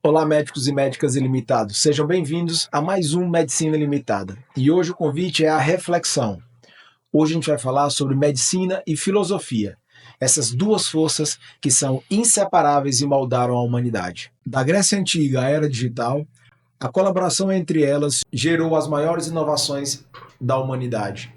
Olá, médicos e médicas ilimitados. Sejam bem-vindos a mais um Medicina Ilimitada. E hoje o convite é a reflexão. Hoje a gente vai falar sobre medicina e filosofia, essas duas forças que são inseparáveis e moldaram a humanidade. Da Grécia Antiga à Era Digital, a colaboração entre elas gerou as maiores inovações da humanidade.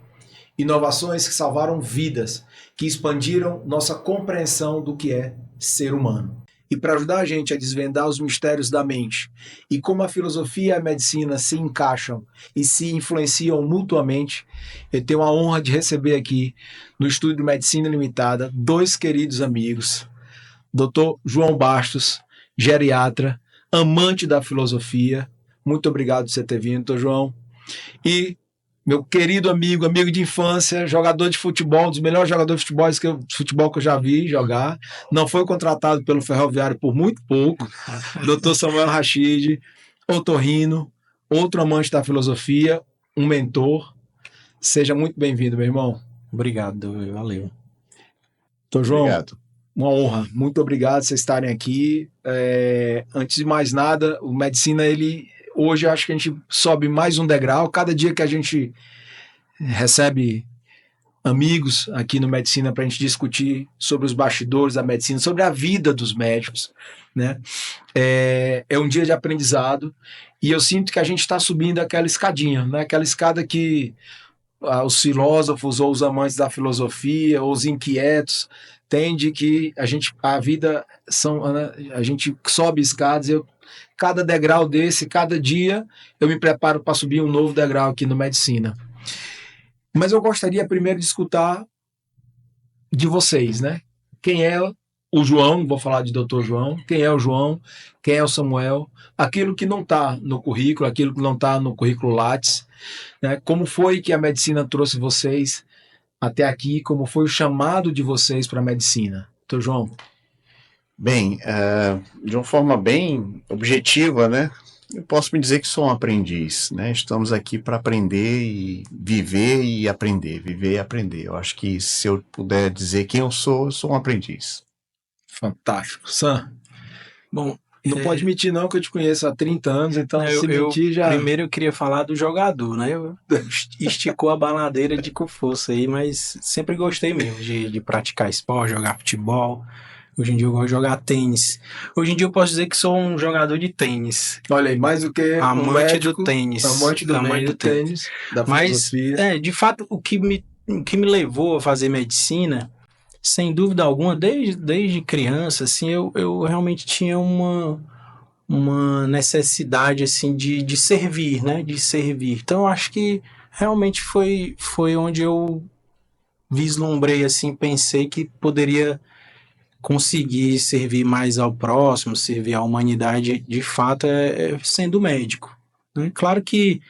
Inovações que salvaram vidas, que expandiram nossa compreensão do que é ser humano. E para ajudar a gente a desvendar os mistérios da mente e como a filosofia e a medicina se encaixam e se influenciam mutuamente, eu tenho a honra de receber aqui no estúdio Medicina Limitada dois queridos amigos, Dr. João Bastos, geriatra, amante da filosofia. Muito obrigado por você ter vindo, Dr. João. E meu querido amigo de infância, jogador de futebol, um dos melhores jogadores de futebol que eu já vi jogar. Não foi contratado pelo Ferroviário por muito pouco. Dr. Samuel Rachid, otorrino, outro amante da filosofia, um mentor. Seja muito bem-vindo, meu irmão. Obrigado, valeu. Dr. João, Obrigado. Uma honra. Muito obrigado por vocês estarem aqui. Antes de mais nada, o Medicina, hoje acho que a gente sobe mais um degrau. Cada dia que a gente recebe amigos aqui no Medicina para a gente discutir sobre os bastidores da medicina, sobre a vida dos médicos, né? É um dia de aprendizado e eu sinto que a gente está subindo aquela escadinha, né? Aquela escada que os filósofos ou os amantes da filosofia ou os inquietos têm de que a vida são, né? A gente sobe escadas. Cada degrau desse, cada dia, eu me preparo para subir um novo degrau aqui no Medicina. Mas eu gostaria primeiro de escutar de vocês, né? Quem é o João? Vou falar de Dr. João. Quem é o João? Quem é o Samuel? Aquilo que não está no currículo, aquilo que não está no currículo Lattes, né? Como foi que a medicina trouxe vocês até aqui? Como foi o chamado de vocês para a medicina? Dr. João. Bem, de uma forma bem objetiva, né? Eu posso me dizer que sou um aprendiz, né? Estamos aqui para aprender e viver e aprender, viver e aprender. Eu acho que se eu puder dizer quem eu sou um aprendiz. Fantástico. Sam, Bom, não pode mentir não, que eu te conheço há 30 anos, então se mentir já... Primeiro eu queria falar do jogador, né? Esticou a baladeira com força aí, mas sempre gostei mesmo de praticar esporte, jogar futebol. Hoje em dia eu gosto de jogar tênis. Hoje em dia eu posso dizer que sou um jogador de tênis. Olha aí, mais do que amante um médico, do tênis. Amante do tênis, da filosofia. Mas, de fato, o que me levou a fazer medicina, sem dúvida alguma, desde criança, assim, eu realmente tinha uma necessidade, assim, de servir, né? De servir. Então, eu acho que realmente foi onde eu vislumbrei, assim, pensei que poderia conseguir servir mais ao próximo, servir à humanidade, de fato, sendo médico, né? Claro que,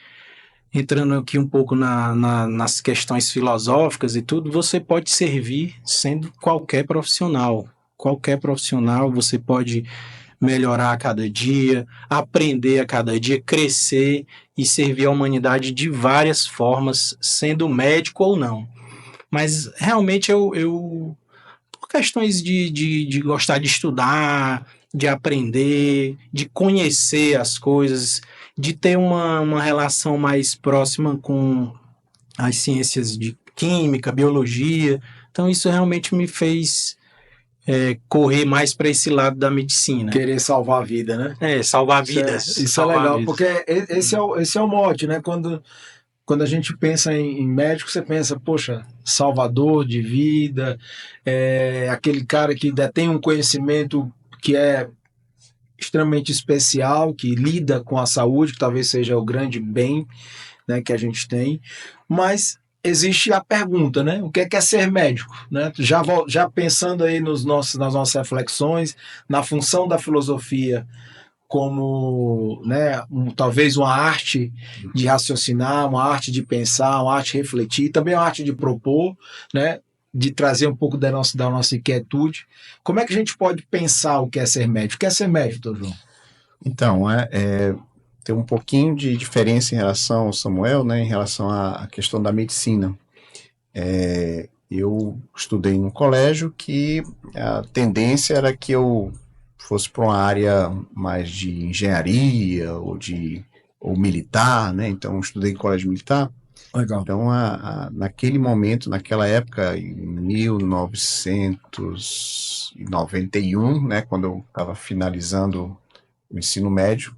entrando aqui um pouco nas questões filosóficas e tudo, você pode servir sendo qualquer profissional. Qualquer profissional, você pode melhorar a cada dia, aprender a cada dia, crescer e servir à humanidade de várias formas, sendo médico ou não. Mas, realmente, eu por questões de gostar de estudar, de aprender, de conhecer as coisas, de ter uma relação mais próxima com as ciências de química, biologia. Então isso realmente me fez correr mais para esse lado da medicina. Querer salvar a vida, né? Salvar vidas. Isso é legal, vidas. Porque esse é o mote, né? Quando a gente pensa em médico, você pensa, poxa, salvador de vida, aquele cara que detém um conhecimento que é extremamente especial, que lida com a saúde, que talvez seja o grande bem, né, que a gente tem. Mas existe a pergunta, né? O que é ser médico? Né? Já pensando aí nas nossas reflexões, na função da filosofia como, né, talvez uma arte de raciocinar, uma arte de pensar, uma arte de refletir, também uma arte de propor, né, de trazer um pouco da nossa inquietude. Como é que a gente pode pensar o que é ser médico? O que é ser médico, doutor João? Então, tem um pouquinho de diferença em relação ao Samuel, né, em relação à questão da medicina. Eu estudei em um colégio que a tendência era que eu fosse para uma área mais de engenharia ou militar, né? Então, eu estudei em colégio militar. Legal. Então, naquele momento, naquela época, em 1991, né, quando eu estava finalizando o ensino médio,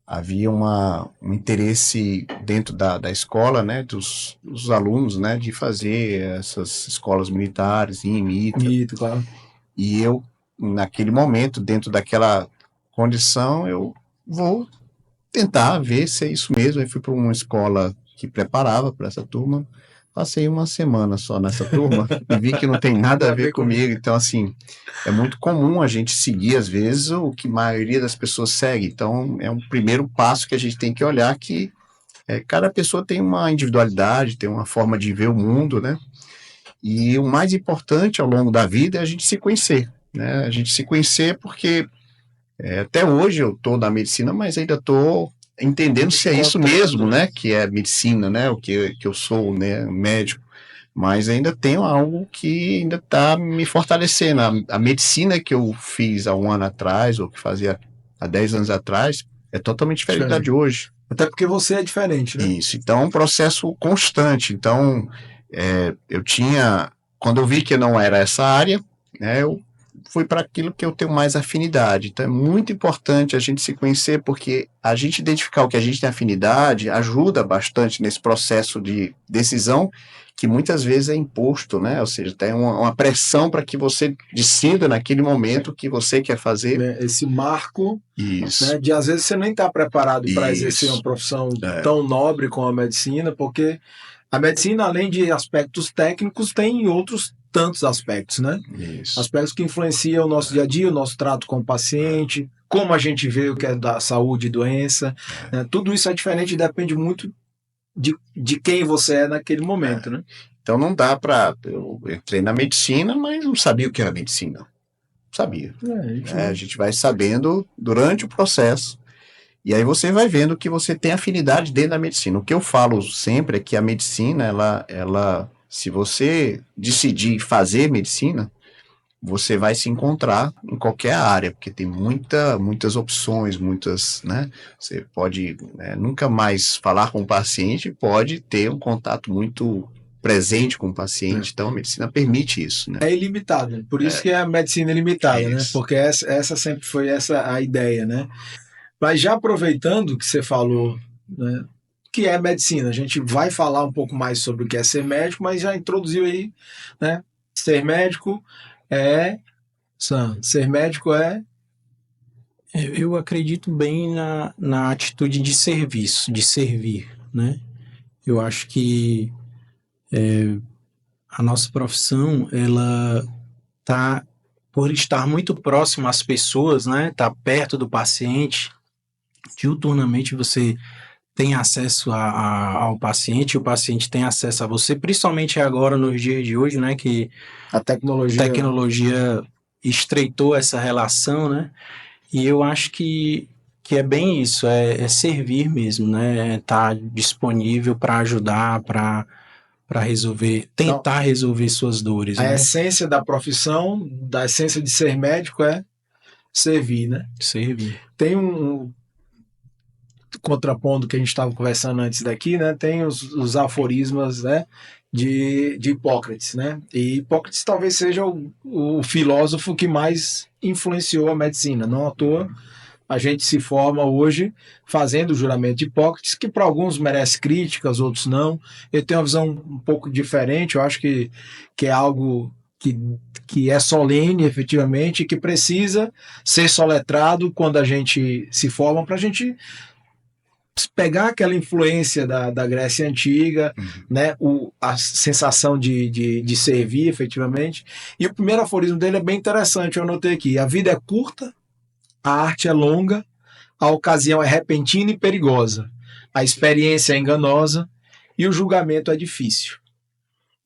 havia um interesse dentro da escola, né, dos alunos, né, de fazer essas escolas militares em IMITA. Mito, claro. E eu, naquele momento, dentro daquela condição, eu vou tentar ver se é isso mesmo. Eu fui para uma escola que preparava para essa turma. Passei uma semana só nessa turma e vi que não tem nada a ver comigo. Então, assim, é muito comum a gente seguir, às vezes, o que a maioria das pessoas segue. Então, é um primeiro passo que a gente tem que olhar que cada pessoa tem uma individualidade, tem uma forma de ver o mundo, né? E o mais importante ao longo da vida é a gente se conhecer, né? A gente se conhecer porque até hoje eu estou na medicina, mas ainda estou entendendo se é isso mesmo, né? Que é medicina, né? O que eu sou, né? Médico. Mas ainda tenho algo que ainda está me fortalecendo. A medicina que eu fiz há um ano atrás, ou que fazia há 10 anos atrás, é totalmente diferente da de hoje. Até porque você é diferente, né? Isso. Então é um processo constante. Então, quando eu vi que não era essa área, né? Eu fui para aquilo que eu tenho mais afinidade. Então é muito importante a gente se conhecer, porque a gente identificar o que a gente tem afinidade ajuda bastante nesse processo de decisão que muitas vezes é imposto, né? Ou seja, tem uma pressão para que você decida naquele momento o que você quer fazer. Esse marco, isso, né, de às vezes você nem está preparado para exercer isso, uma profissão tão nobre como a medicina, porque a medicina, além de aspectos técnicos, tem outros tantos aspectos, né? isso. Aspectos que influenciam o nosso dia a dia, o nosso trato com o paciente, como a gente vê o que é da saúde e doença. Né? Tudo isso é diferente e depende muito de quem você é naquele momento, né? Então não dá para... Eu entrei na medicina, mas não sabia o que era medicina. Não sabia. A gente vai sabendo durante o processo. E aí você vai vendo que você tem afinidade dentro da medicina. O que eu falo sempre é que a medicina, ela se você decidir fazer medicina, você vai se encontrar em qualquer área, porque tem muitas opções, né? Você pode nunca mais falar com o paciente, pode ter um contato muito presente com o paciente, então a medicina permite isso, né? É ilimitado, por isso que é a medicina ilimitada, né? Isso. Porque essa sempre foi a ideia, né? Mas já aproveitando que você falou, né, que é medicina, a gente vai falar um pouco mais sobre o que é ser médico, mas já introduziu aí, né? Ser médico é... Ser médico é... Eu acredito bem na atitude de serviço, de servir, né? Eu acho que a nossa profissão, ela tá, por estar muito próximo às pessoas, né? Tá perto do paciente, diuturnamente você tem acesso ao paciente, e o paciente tem acesso a você, principalmente agora nos dias de hoje, né? Que a tecnologia estreitou essa relação, né? E eu acho que é bem isso, é servir mesmo, né? Tá disponível para ajudar, para resolver, tentar resolver suas dores. A né? essência da profissão, da essência de ser médico é servir, né? Servir. Tem um contrapondo que a gente estava conversando antes daqui, né? Tem os aforismas, né? De Hipócrates, né? E Hipócrates talvez seja o filósofo que mais influenciou a medicina. Não à toa a gente se forma hoje fazendo o juramento de Hipócrates, que para alguns merece críticas, outros não. Eu tenho uma visão um pouco diferente, eu acho que é algo que é solene, efetivamente, e que precisa ser soletrado quando a gente se forma, para a gente pegar aquela influência da Grécia Antiga, né, a sensação de servir, efetivamente. E o primeiro aforismo dele é bem interessante, eu anotei aqui: a vida é curta, a arte é longa, a ocasião é repentina e perigosa, a experiência é enganosa e o julgamento é difícil.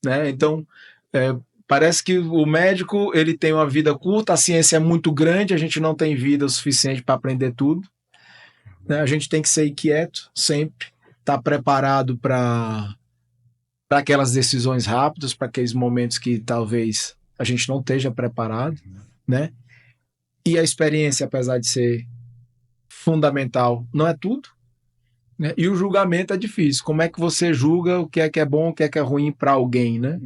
Né? Então, parece que o médico ele tem uma vida curta, a ciência é muito grande, a gente não tem vida o suficiente para aprender tudo. Né? A gente tem que ser inquieto sempre, estar preparado para aquelas decisões rápidas, para aqueles momentos que talvez a gente não esteja preparado, né? E a experiência, apesar de ser fundamental, não é tudo, né? E o julgamento é difícil. Como é que você julga o que é bom, o que é ruim para alguém, né?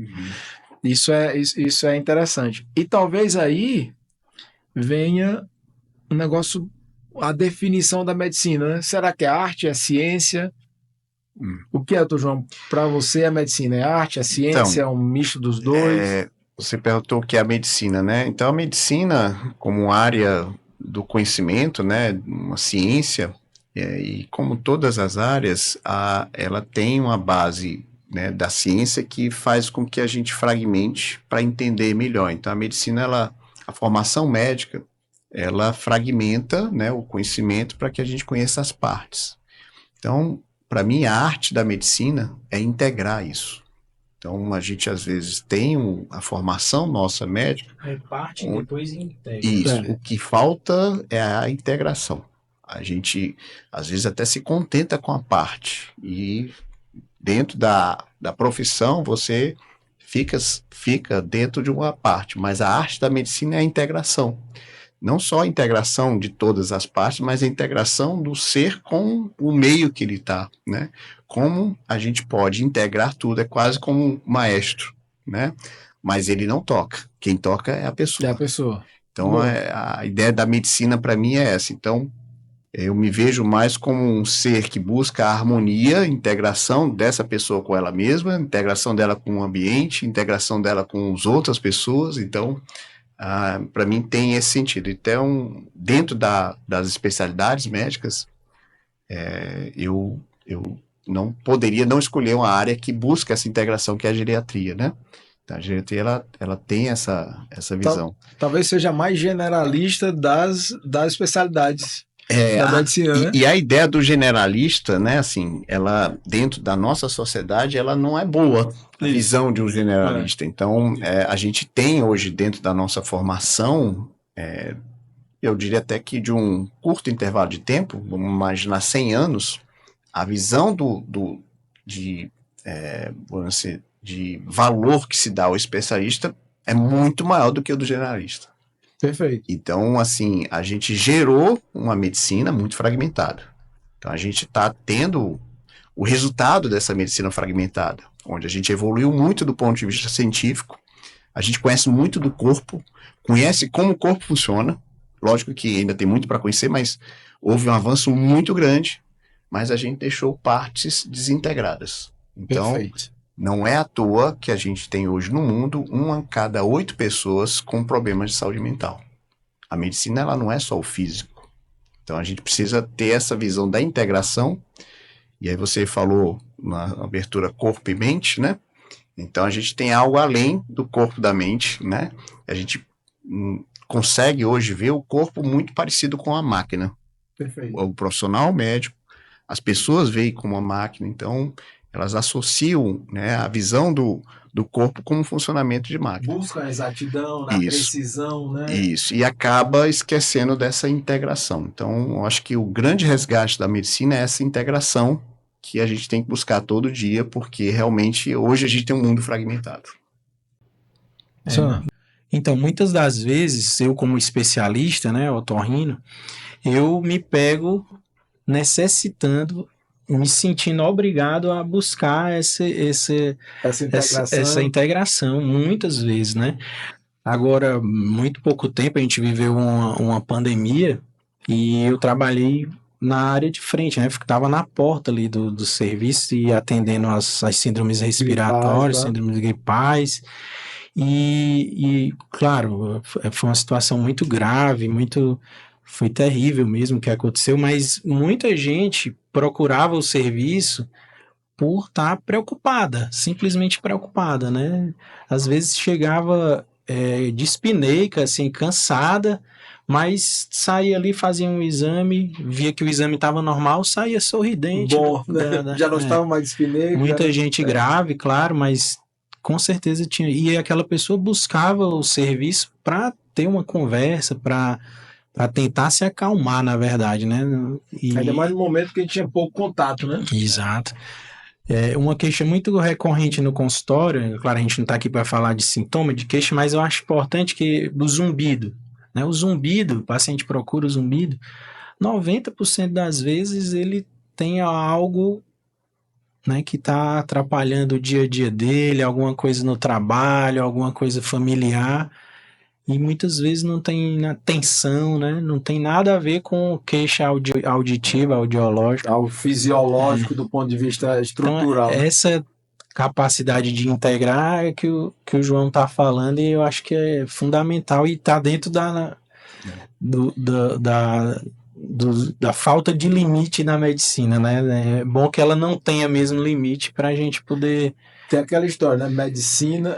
Isso é interessante. E talvez aí venha um negócio, a definição da medicina, né? Será que é arte, é ciência? O que é, doutor João? Para você, a medicina é arte, é ciência, é um misto dos dois? Você perguntou o que é a medicina, né? Então, a medicina, como área do conhecimento, né, uma ciência, e como todas as áreas, ela tem uma base, né, da ciência que faz com que a gente fragmente para entender melhor. Então, a medicina, a formação médica, ela fragmenta, né, o conhecimento para que a gente conheça as partes. Então, para mim, a arte da medicina é integrar isso. Então, a gente, às vezes, tem a formação nossa médica. É parte e depois integra. Isso. O que falta é a integração. A gente, às vezes, até se contenta com a parte. E dentro da profissão, você fica dentro de uma parte. Mas a arte da medicina é a integração. Não só a integração de todas as partes, mas a integração do ser com o meio que ele está, né? Como a gente pode integrar tudo, é quase como um maestro, né? Mas ele não toca, quem toca é a pessoa. É a pessoa. Então, a ideia da medicina para mim é essa. Então, eu me vejo mais como um ser que busca a harmonia, integração dessa pessoa com ela mesma, integração dela com o ambiente, integração dela com as outras pessoas. Então, para mim tem esse sentido. Então, dentro das especialidades médicas, eu não poderia não escolher uma área que busca essa integração, que é a geriatria, né? Então, a geriatria, ela tem essa visão. Talvez seja mais generalista das especialidades da medicina, né? E a ideia do generalista, né, assim, ela, dentro da nossa sociedade, ela não é boa, a visão de um generalista. Então, a gente tem hoje, dentro da nossa formação, eu diria até que de um curto intervalo de tempo, vamos imaginar 100 anos, a visão de valor que se dá ao especialista é muito maior do que o do generalista. Perfeito. Então, assim, a gente gerou uma medicina muito fragmentada. Então, a gente está tendo o resultado dessa medicina fragmentada, onde a gente evoluiu muito do ponto de vista científico, a gente conhece muito do corpo, conhece como o corpo funciona, lógico que ainda tem muito para conhecer, mas houve um avanço muito grande, mas a gente deixou partes desintegradas. Então, perfeito. Não é à toa que a gente tem hoje no mundo 1 a cada 8 pessoas com problemas de saúde mental. A medicina, ela não é só o físico. Então, a gente precisa ter essa visão da integração. E aí você falou na abertura corpo e mente, né? Então, a gente tem algo além do corpo e da mente, né? A gente consegue hoje ver o corpo muito parecido com a máquina. Perfeito. O profissional médico, as pessoas veem como uma máquina, então elas associam, né, a visão do corpo como funcionamento de máquina. Busca a exatidão, a precisão, né? Isso, e acaba esquecendo dessa integração. Então, eu acho que o grande resgate da medicina é essa integração que a gente tem que buscar todo dia, porque realmente hoje a gente tem um mundo fragmentado. Então, muitas das vezes, eu como especialista, né, otorrino, eu me pego necessitando, me sentindo obrigado a buscar essa integração, muitas vezes, né? Agora, muito pouco tempo, a gente viveu uma pandemia e eu trabalhei na área de frente, né? Estava na porta ali do serviço e atendendo as síndromes respiratórias, síndromes gripais. E, claro, foi uma situação muito grave, foi terrível mesmo o que aconteceu, mas muita gente procurava o serviço por estar preocupada, simplesmente preocupada, né? Às vezes chegava dispineica, assim, cansada, mas saía ali, fazia um exame, via que o exame estava normal, saía sorridente. Bom, né? Já não estava mais dispineica. Muita gente grave, claro, mas com certeza tinha. E aquela pessoa buscava o serviço para ter uma conversa, para tentar se acalmar, na verdade, né? Ainda mais no momento que a gente tinha pouco contato, né? Exato. Uma queixa muito recorrente no consultório, claro, a gente não está aqui para falar de sintoma, de queixa, mas eu acho importante que do zumbido. né? O zumbido, o paciente procura o zumbido, 90% das vezes ele tem algo, né, que está atrapalhando o dia a dia dele, alguma coisa no trabalho, alguma coisa familiar, e muitas vezes não tem tensão, né? Não tem nada a ver com queixa auditiva, audiológica. Ao fisiológico do ponto de vista estrutural. Então, essa capacidade de integrar é que o João está falando, e eu acho que é fundamental e está dentro da falta de limite na medicina, né? É bom que ela não tenha mesmo limite para a gente poder... Tem aquela história, né? Medicina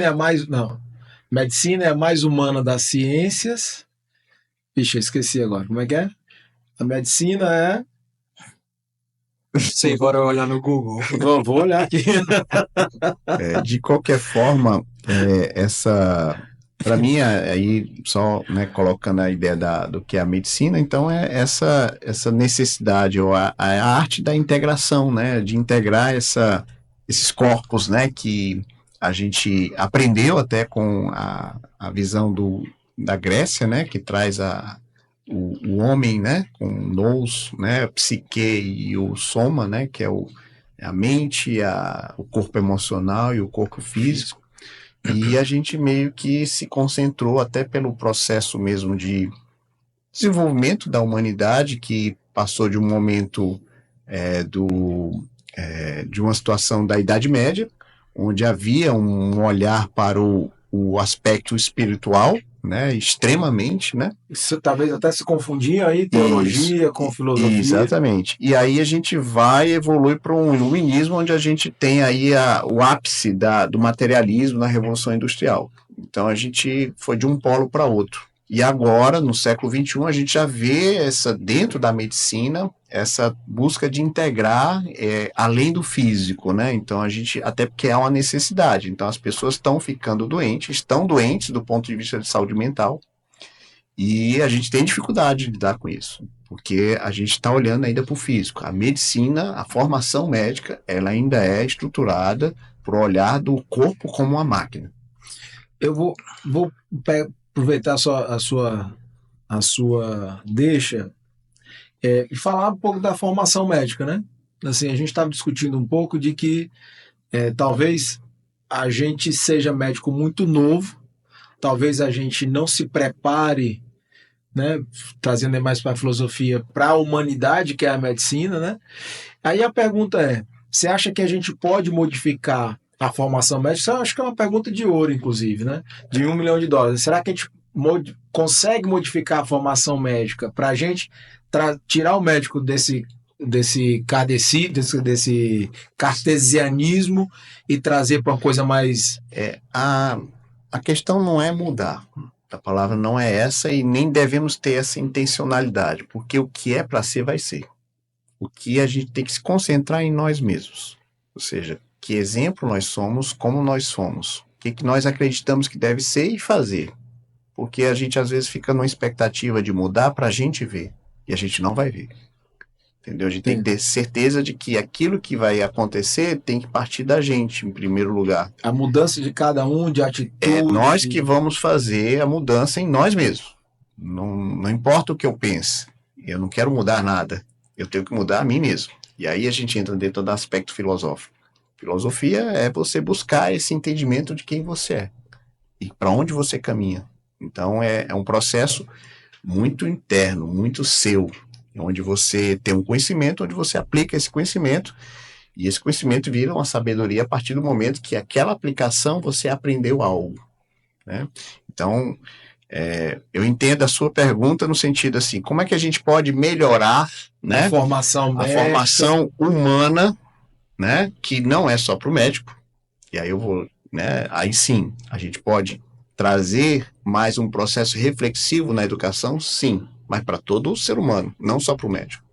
é a mais... Não. Medicina é a mais humana das ciências. Ixi, eu esqueci agora. Como é que é? A medicina é... Sei, bora olhar no Google. Vou olhar aqui. De qualquer forma, para mim, aí só, né, colocando a ideia do que é a medicina, então é essa necessidade, ou a arte da integração, né, de integrar esses corpos, né, que a gente aprendeu até com a visão da Grécia, né, que traz o homem, né, com o nous, né, a psique e o soma, né, que é a mente, o corpo emocional e o corpo físico, e a gente meio que se concentrou até pelo processo mesmo de desenvolvimento da humanidade, que passou de um momento de uma situação da Idade Média, onde havia um olhar para o aspecto espiritual, né, extremamente, né? Isso talvez até se confundia aí, teologia com filosofia. Exatamente. E aí a gente evolui para um iluminismo, onde a gente tem aí o ápice do materialismo na Revolução Industrial. Então a gente foi de um polo para outro. E agora, no século XXI, a gente já vê dentro da medicina, essa busca de integrar além do físico, né? Então até porque é uma necessidade. Então as pessoas estão doentes do ponto de vista de saúde mental, e a gente tem dificuldade de lidar com isso, porque a gente está olhando ainda para o físico. A medicina, a formação médica, ela ainda é estruturada para o olhar do corpo como uma máquina. Eu vou aproveitar a sua deixa e falar um pouco da formação médica, né? Assim, a gente estava discutindo um pouco de que talvez a gente seja médico muito novo, talvez a gente não se prepare, né, trazendo mais para a filosofia, para a humanidade que é a medicina, né? Aí a pergunta é, você acha que a gente pode modificar a formação médica? Eu acho que é uma pergunta de ouro, inclusive, né? De $1 milhão. Será que a gente consegue modificar a formação médica para a gente tirar o médico desse cartesianismo e trazer para uma coisa mais... A questão não é mudar. A palavra não é essa, e nem devemos ter essa intencionalidade, porque o que é para ser, vai ser. O que a gente tem que se concentrar em nós mesmos. Ou seja, que exemplo nós somos, como nós somos, o que nós acreditamos que deve ser e fazer. Porque a gente às vezes fica numa expectativa de mudar para a gente ver, e a gente não vai ver. Entendeu? A gente tem que ter certeza de que aquilo que vai acontecer tem que partir da gente, em primeiro lugar. A mudança de cada um, de atitude. É nós que vamos fazer a mudança em nós mesmos. Não importa o que eu pense. Eu não quero mudar nada. Eu tenho que mudar a mim mesmo. E aí a gente entra dentro do aspecto filosófico. Filosofia é você buscar esse entendimento de quem você é e para onde você caminha. Então é um processo muito interno, muito seu, onde você tem um conhecimento, onde você aplica esse conhecimento, e esse conhecimento vira uma sabedoria a partir do momento que aquela aplicação você aprendeu algo, né? Então, eu entendo a sua pergunta no sentido assim, como é que a gente pode melhorar, né, a formação humana, né, que não é só para o médico, e aí aí sim, a gente pode trazer mais um processo reflexivo na educação, sim, mas para todo o ser humano, não só para o médico.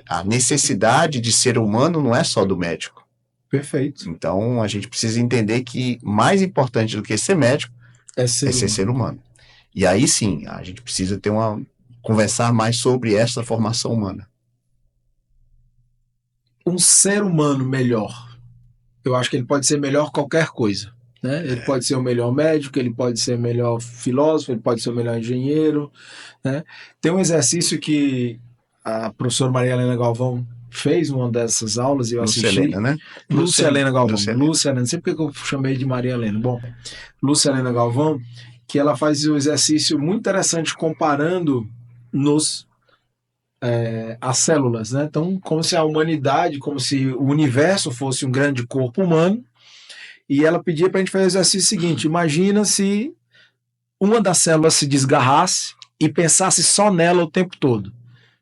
A necessidade de ser humano não é só do médico. Perfeito. Então, a gente precisa entender que mais importante do que ser médico é ser ser humano. E aí sim, a gente precisa conversar mais sobre essa formação humana. Um ser humano melhor, eu acho que ele pode ser melhor qualquer coisa. né? Ele pode ser o melhor médico, ele pode ser o melhor filósofo, ele pode ser o melhor engenheiro, né? Tem um exercício que a professora Maria Helena Galvão fez uma dessas aulas e eu Lúcia assisti. Helena, né? Lúcia Helena Galvão. Lúcia Helena. Lúcia Helena, não sei porque que eu chamei de Maria Helena. Bom, Lúcia Helena Galvão, que ela faz um exercício muito interessante comparando as células, né? Então, como se a humanidade, como se o universo fosse um grande corpo humano, e ela pedia para a gente fazer o exercício seguinte: imagina se uma das células se desgarrasse e pensasse só nela o tempo todo,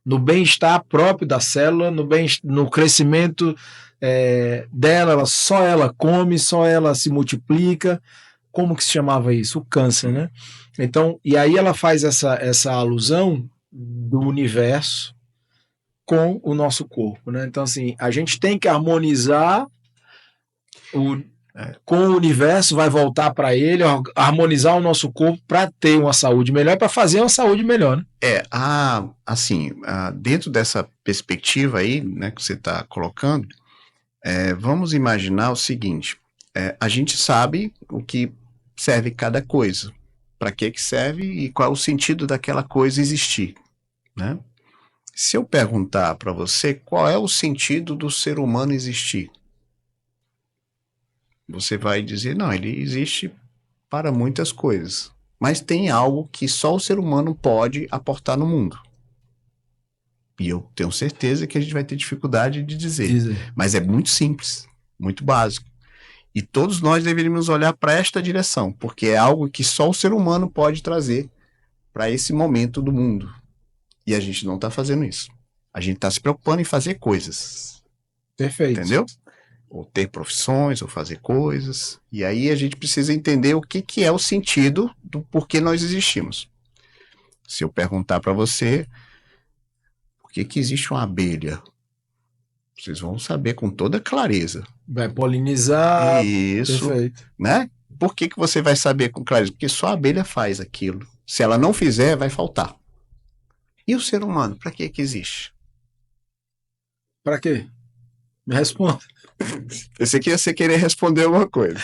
no bem-estar próprio da célula, no crescimento dela, só ela come, só ela se multiplica. Como que se chamava isso? O câncer, né? Então, e aí ela faz essa alusão do universo com o nosso corpo, né? Então, assim, a gente tem que harmonizar com o universo, vai voltar para ele, harmonizar o nosso corpo para ter uma saúde melhor, para fazer uma saúde melhor, né? Dentro dessa perspectiva aí, né, que você está colocando, vamos imaginar o seguinte: a gente sabe o que serve cada coisa, para que serve e qual é o sentido daquela coisa existir, né? Se eu perguntar para você qual é o sentido do ser humano existir, você vai dizer, não, ele existe para muitas coisas, mas tem algo que só o ser humano pode aportar no mundo. E eu tenho certeza que a gente vai ter dificuldade de dizer. Mas é muito simples, muito básico. E todos nós deveríamos olhar para esta direção, porque é algo que só o ser humano pode trazer para esse momento do mundo. E a gente não está fazendo isso. A gente está se preocupando em fazer coisas. Perfeito. Entendeu? Ou ter profissões, ou fazer coisas. E aí a gente precisa entender o que é o sentido do porquê nós existimos. Se eu perguntar para você por que existe uma abelha, vocês vão saber com toda clareza. Vai polinizar. Isso. Perfeito. Né? Por que você vai saber com clareza? Porque só a abelha faz aquilo. Se ela não fizer, vai faltar. E o ser humano, para que existe? Para quê? Me responda. Pensei que ia você querer responder alguma coisa.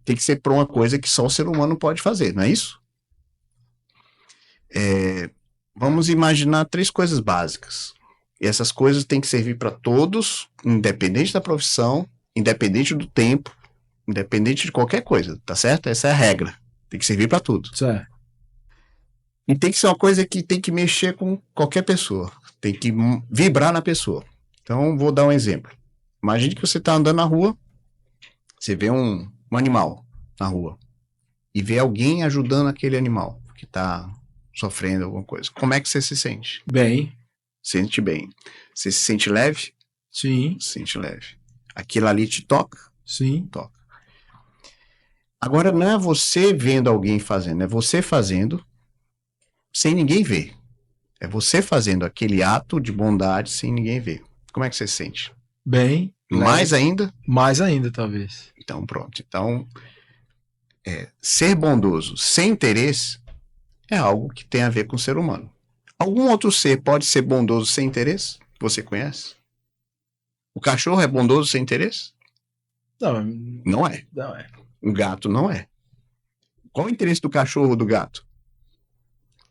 Tem que ser para uma coisa que só o ser humano pode fazer, não é isso? Vamos imaginar 3 coisas básicas. E essas coisas têm que servir para todos, independente da profissão, independente do tempo, independente de qualquer coisa, tá certo? Essa é a regra. Tem que servir para tudo. Certo. E tem que ser uma coisa que tem que mexer com qualquer pessoa. Tem que vibrar na pessoa. Então, vou dar um exemplo. Imagine que você está andando na rua, você vê um animal na rua e vê alguém ajudando aquele animal que está sofrendo alguma coisa. Como é que você se sente? Bem. Sente bem. Você se sente leve? Sim. Se sente leve. Aquilo ali te toca? Sim. Toca. Agora, não é você vendo alguém fazendo, é você fazendo sem ninguém ver. É você fazendo aquele ato de bondade sem ninguém ver. Como é que você se sente? Bem. Mais ainda? Mais ainda, talvez. Então, pronto. Então, ser bondoso sem interesse é algo que tem a ver com o ser humano. Algum outro ser pode ser bondoso sem interesse? Você conhece? O cachorro é bondoso sem interesse? Não. Não é. Não é. O gato não é. Qual o interesse do cachorro ou do gato?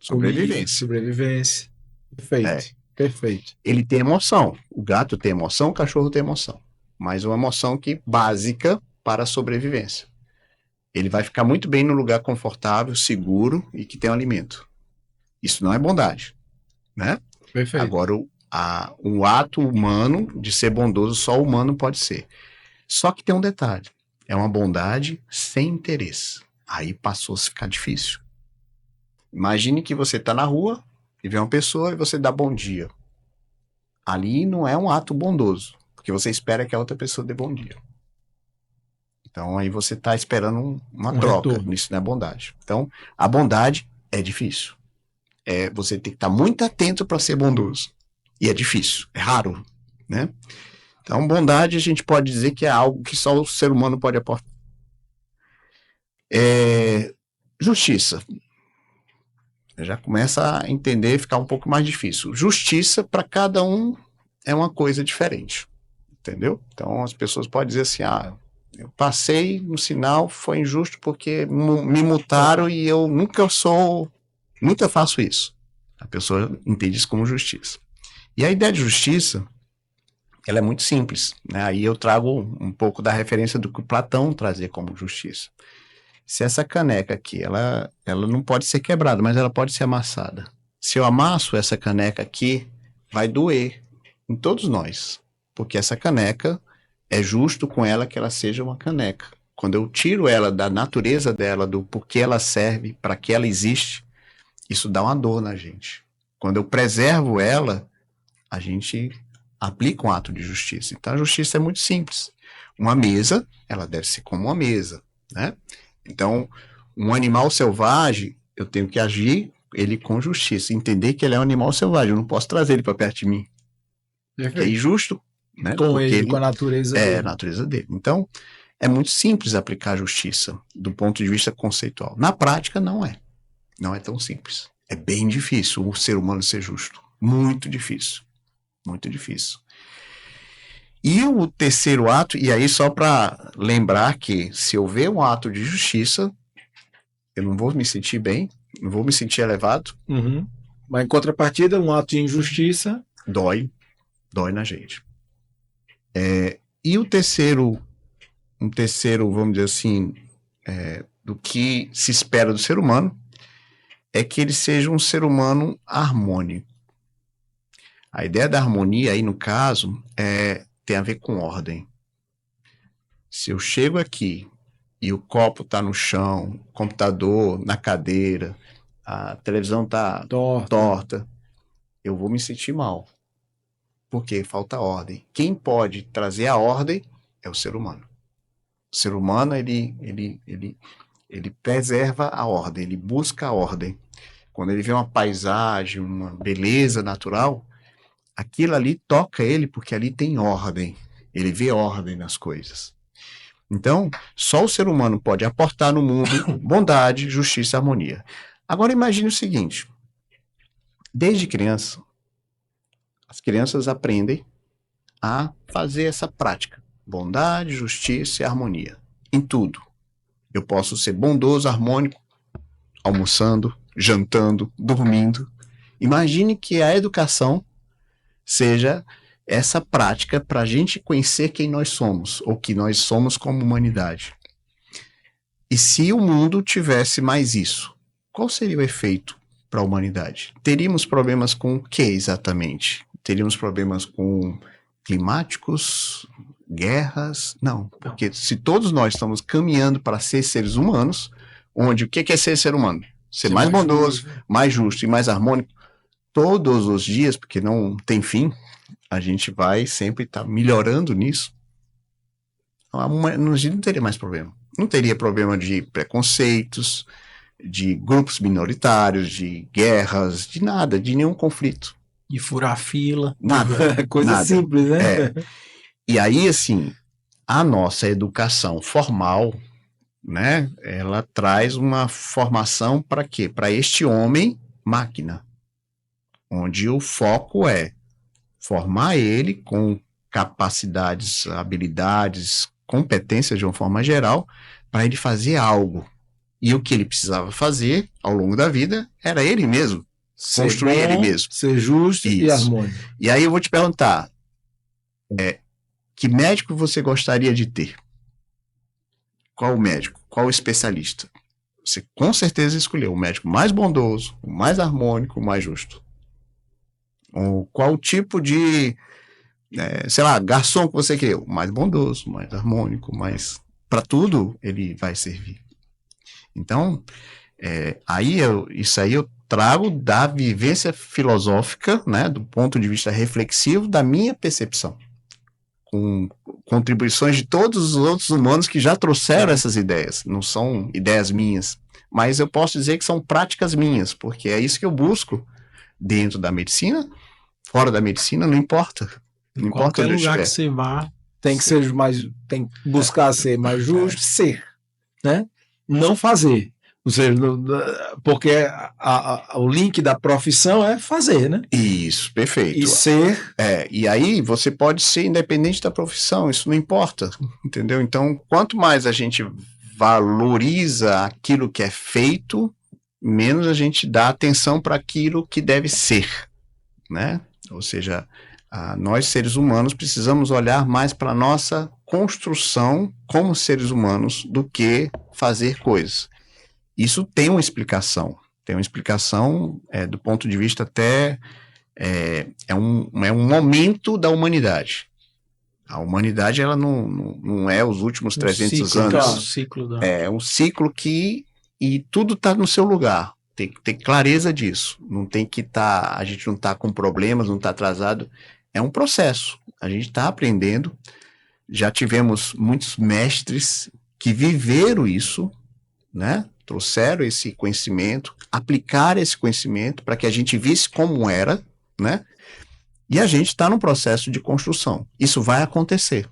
Sobrevivência. Sobrevivência. Perfeito. Perfeito. Ele tem emoção. O gato tem emoção, o cachorro tem emoção. Mas uma emoção básica para a sobrevivência. Ele vai ficar muito bem no lugar confortável, seguro e que tem um alimento. Isso não é bondade, né? Perfeito. Agora, o ato humano de ser bondoso, só o humano pode ser. Só que tem um detalhe. É uma bondade sem interesse. Aí passou a ficar difícil. Imagine que você está na rua e vê uma pessoa e você dá bom dia. Ali não é um ato bondoso, porque você espera que a outra pessoa dê bom dia. Então aí você está esperando uma troca. Retorno. Isso não é bondade. Então a bondade é difícil. Você tem que estar muito atento para ser bondoso. E é difícil, é raro, né? Então bondade a gente pode dizer que é algo que só o ser humano pode aportar. Justiça. Já começa a entender, ficar um pouco mais difícil. Justiça, para cada um, é uma coisa diferente. Entendeu? Então, as pessoas podem dizer assim, Eu passei no sinal, foi injusto porque me multaram e eu nunca faço isso. A pessoa entende isso como justiça. E a ideia de justiça, ela é muito simples, né? Aí eu trago um pouco da referência do que Platão trazia como justiça. Se essa caneca aqui, ela não pode ser quebrada, mas ela pode ser amassada. Se eu amasso essa caneca aqui, vai doer em todos nós, porque essa caneca é justo com ela que ela seja uma caneca. Quando eu tiro ela da natureza dela, do porquê ela serve, para que ela existe, isso dá uma dor na gente. Quando eu preservo ela, a gente aplica um ato de justiça. Então a justiça é muito simples. Uma mesa, ela deve ser como uma mesa, né? Então, um animal selvagem, eu tenho que agir ele com justiça, entender que ele é um animal selvagem, eu não posso trazer ele para perto de mim. É injusto, né? Com ele, com a natureza dele. dele. É, a natureza dele. Então, é muito simples aplicar a justiça do ponto de vista conceitual. Na prática, não é. Não é tão simples. É bem difícil o ser humano ser justo. Muito difícil. Muito difícil. E o terceiro ato, e aí só para lembrar que se eu ver um ato de justiça, eu não vou me sentir bem, não vou me sentir elevado. Uhum. Mas em contrapartida, um ato de injustiça... Dói na gente. E o terceiro, vamos dizer assim, do que se espera do ser humano, é que ele seja um ser humano harmônico. A ideia da harmonia aí, no caso, tem a ver com ordem. Se eu chego aqui e o copo está no chão, o computador na cadeira, a televisão está torta, eu vou me sentir mal. Porque falta ordem. Quem pode trazer a ordem é o ser humano. O ser humano, ele preserva a ordem, ele busca a ordem. Quando ele vê uma paisagem, uma beleza natural, aquilo ali toca ele porque ali tem ordem. Ele vê ordem nas coisas. Então, só o ser humano pode aportar no mundo bondade, justiça e harmonia. Agora imagine o seguinte. Desde criança, as crianças aprendem a fazer essa prática. Bondade, justiça e harmonia. Em tudo. Eu posso ser bondoso, harmônico, almoçando, jantando, dormindo. Imagine que a educação seja essa prática para a gente conhecer quem nós somos, ou que nós somos como humanidade. E se o mundo tivesse mais isso, qual seria o efeito para a humanidade? Teríamos problemas com o que exatamente? Teríamos problemas com climáticos, guerras? Não, porque se todos nós estamos caminhando para ser seres humanos, onde o que é ser humano? Ser mais bondoso, mais justo e mais harmônico, todos os dias, porque não tem fim, a gente vai sempre estar melhorando nisso. Não teria mais problema. Não teria problema de preconceitos, de grupos minoritários, de guerras, de nada, de nenhum conflito. De furar fila. Nada. Coisa nada. simples, né? E aí, assim, a nossa educação formal, né, ela traz uma formação para quê? Para este homem máquina, onde o foco é formar ele com capacidades, habilidades, competências de uma forma geral, para ele fazer algo. E o que ele precisava fazer ao longo da vida era ele mesmo. Construir ele mesmo. Ser justo e harmônico. E aí eu vou te perguntar, que médico você gostaria de ter? Qual médico? Qual especialista? Você com certeza escolheu o médico mais bondoso, o mais harmônico, o mais justo. Qual tipo de, garçom que você quer? O mais bondoso, mais harmônico, mais... Para tudo ele vai servir. Então, isso aí eu trago da vivência filosófica, né, do ponto de vista reflexivo da minha percepção, com contribuições de todos os outros humanos que já trouxeram essas ideias. Não são ideias minhas, mas eu posso dizer que são práticas minhas, porque é isso que eu busco dentro da medicina, fora da medicina, não importa. Não importa onde lugar que você vá. Tem que ser mais, tem que buscar ser mais justo, né? Não fazer. Ou seja, porque o link da profissão é fazer, né? Isso, perfeito. E ser. E aí você pode ser independente da profissão, isso não importa, entendeu? Então, quanto mais a gente valoriza aquilo que é feito, menos a gente dá atenção para aquilo que deve ser, né? Ou seja, nós seres humanos precisamos olhar mais para a nossa construção como seres humanos do que fazer coisas. Isso tem uma explicação do ponto de vista até é um momento da humanidade. A humanidade ela não é os últimos 300 anos. É um ciclo e tudo está no seu lugar. Tem que ter clareza disso. Não tem que a gente não está com problemas, não está atrasado. É um processo. A gente está aprendendo. Já tivemos muitos mestres que viveram isso, né? Trouxeram esse conhecimento, aplicaram esse conhecimento para que a gente visse como era, né? E a gente está num processo de construção. Isso vai acontecer,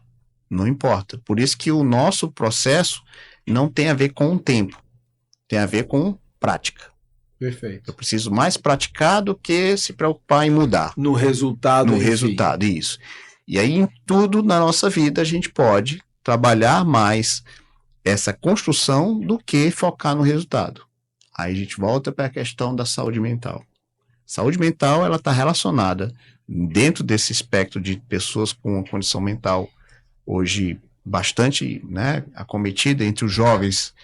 não importa. Por isso que o nosso processo não tem a ver com o tempo, tem a ver com prática. Perfeito. Eu preciso mais praticar do que se preocupar em mudar. No resultado. No resultado, isso. E aí, em tudo na nossa vida, a gente pode trabalhar mais essa construção do que focar no resultado. Aí a gente volta para a questão da saúde mental. Saúde mental, ela está relacionada dentro desse espectro de pessoas com condição mental hoje bastante, né, acometida entre os jovens,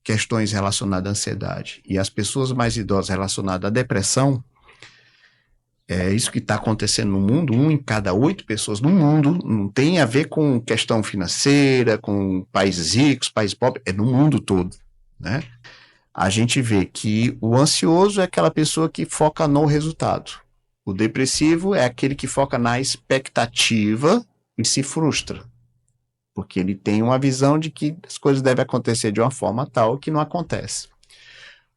questões relacionadas à ansiedade, e as pessoas mais idosas relacionadas à depressão. É isso que está acontecendo no mundo. 1 em cada 8 pessoas no mundo, não tem a ver com questão financeira, com países ricos, países pobres, é no mundo todo, né? A gente vê que o ansioso é aquela pessoa que foca no resultado. O depressivo é aquele que foca na expectativa e se frustra, porque ele tem uma visão de que as coisas devem acontecer de uma forma tal que não acontece.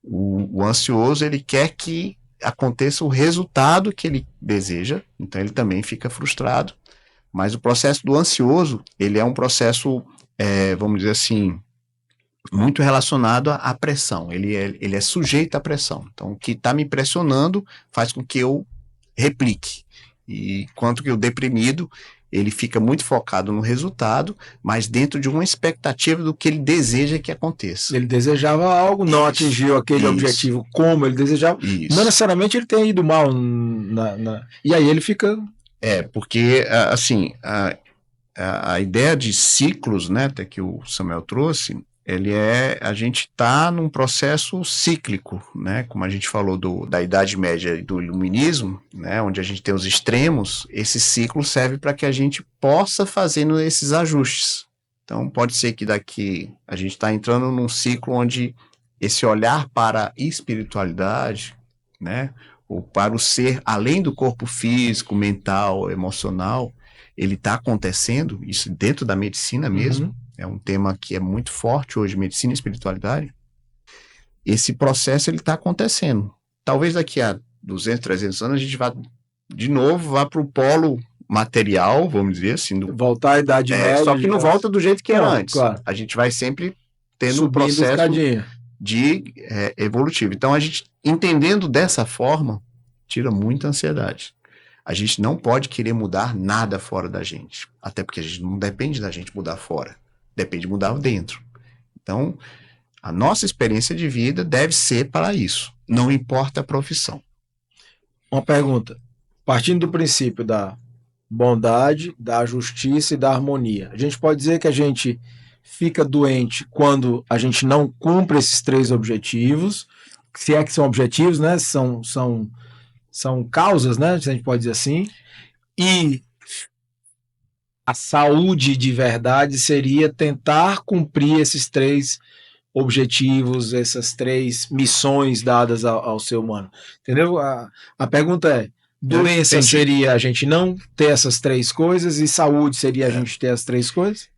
O ansioso, ele quer que aconteça o resultado que ele deseja, então ele também fica frustrado, mas o processo do ansioso, ele é um processo, vamos dizer assim, muito relacionado à pressão, ele é sujeito à pressão, então o que está me pressionando faz com que eu replique, e quanto que o deprimido, ele fica muito focado no resultado, mas dentro de uma expectativa do que ele deseja que aconteça. Ele desejava algo, não atingiu aquele objetivo como ele desejava. Isso. Não necessariamente ele tenha ido mal. E aí ele fica... Porque, assim, a ideia de ciclos, né, até que o Samuel trouxe, a gente está num processo cíclico, né, como a gente falou da Idade Média e do Iluminismo, né, onde a gente tem os extremos. Esse ciclo serve para que a gente possa fazendo esses ajustes. Então pode ser que daqui a gente está entrando num ciclo onde esse olhar para a espiritualidade, né, ou para o ser além do corpo físico, mental, emocional, ele está acontecendo, isso dentro da medicina mesmo. Uhum. É um tema que é muito forte hoje, medicina e espiritualidade. Esse processo ele está acontecendo. Talvez daqui a 200, 300 anos a gente vá para o polo material, vamos dizer assim. Voltar à Idade Média. Só que não volta do jeito que era antes. Claro. A gente vai sempre tendo subindo um processo escadinha de evolutivo. Então a gente, entendendo dessa forma, tira muita ansiedade. A gente não pode querer mudar nada fora da gente. Até porque a gente não depende da gente mudar fora. Depende de mudar dentro. Então, a nossa experiência de vida deve ser para isso. Não importa a profissão. Uma pergunta. Partindo do princípio da bondade, da justiça e da harmonia, a gente pode dizer que a gente fica doente quando a gente não cumpre esses 3 objetivos, se é que são objetivos, né? São causas, né? Se a gente pode dizer assim. E a saúde de verdade seria tentar cumprir esses 3 objetivos, essas 3 missões dadas ao ser humano. Entendeu? A pergunta é, doença seria a gente não ter essas 3 coisas e saúde seria a gente ter as 3 coisas?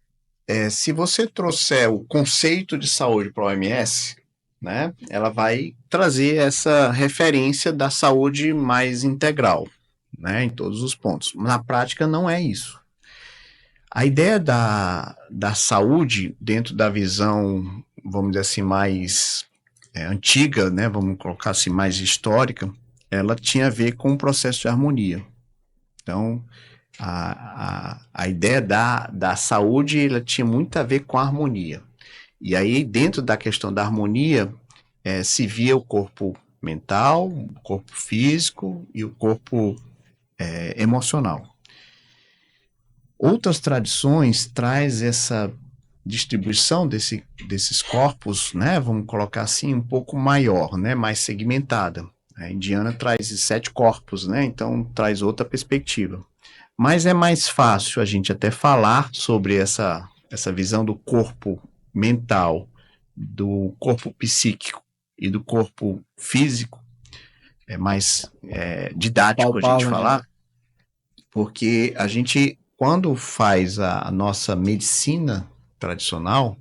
Se você trouxer o conceito de saúde para a OMS, né, ela vai trazer essa referência da saúde mais integral, né, em todos os pontos. Na prática não é isso. A ideia da saúde dentro da visão, vamos dizer assim, mais antiga, né, vamos colocar assim, mais histórica, ela tinha a ver com o processo de harmonia. Então, a ideia da saúde, ela tinha muito a ver com a harmonia. E aí, dentro da questão da harmonia, se via o corpo mental, o corpo físico e o corpo emocional. Outras tradições traz essa distribuição desses corpos, né, vamos colocar assim, um pouco maior, né, mais segmentada. A indiana traz 7 corpos, né, então traz outra perspectiva. Mas é mais fácil a gente até falar sobre essa visão do corpo mental, do corpo psíquico e do corpo físico. É mais didático Palpável, a gente falar, porque a gente, quando faz a nossa medicina tradicional,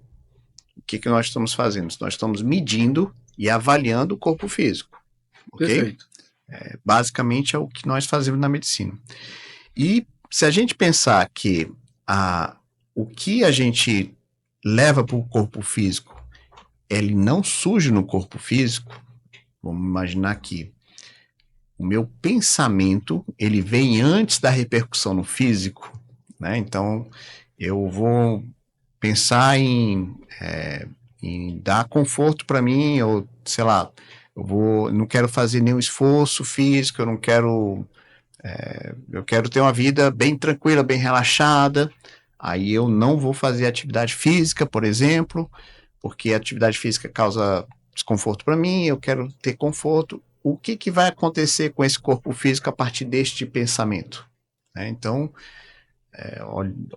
o que nós estamos fazendo? Nós estamos medindo e avaliando o corpo físico. Ok? Perfeito. Basicamente é o que nós fazemos na medicina. E se a gente pensar que o que a gente leva para o corpo físico, ele não surge no corpo físico, vamos imaginar que o meu pensamento, ele vem antes da repercussão no físico, né? Então, eu vou pensar em dar conforto para mim, ou sei lá, não quero fazer nenhum esforço físico, eu quero ter uma vida bem tranquila, bem relaxada, aí eu não vou fazer atividade física, por exemplo, porque a atividade física causa desconforto para mim, eu quero ter conforto. O que vai acontecer com esse corpo físico a partir deste pensamento? Então,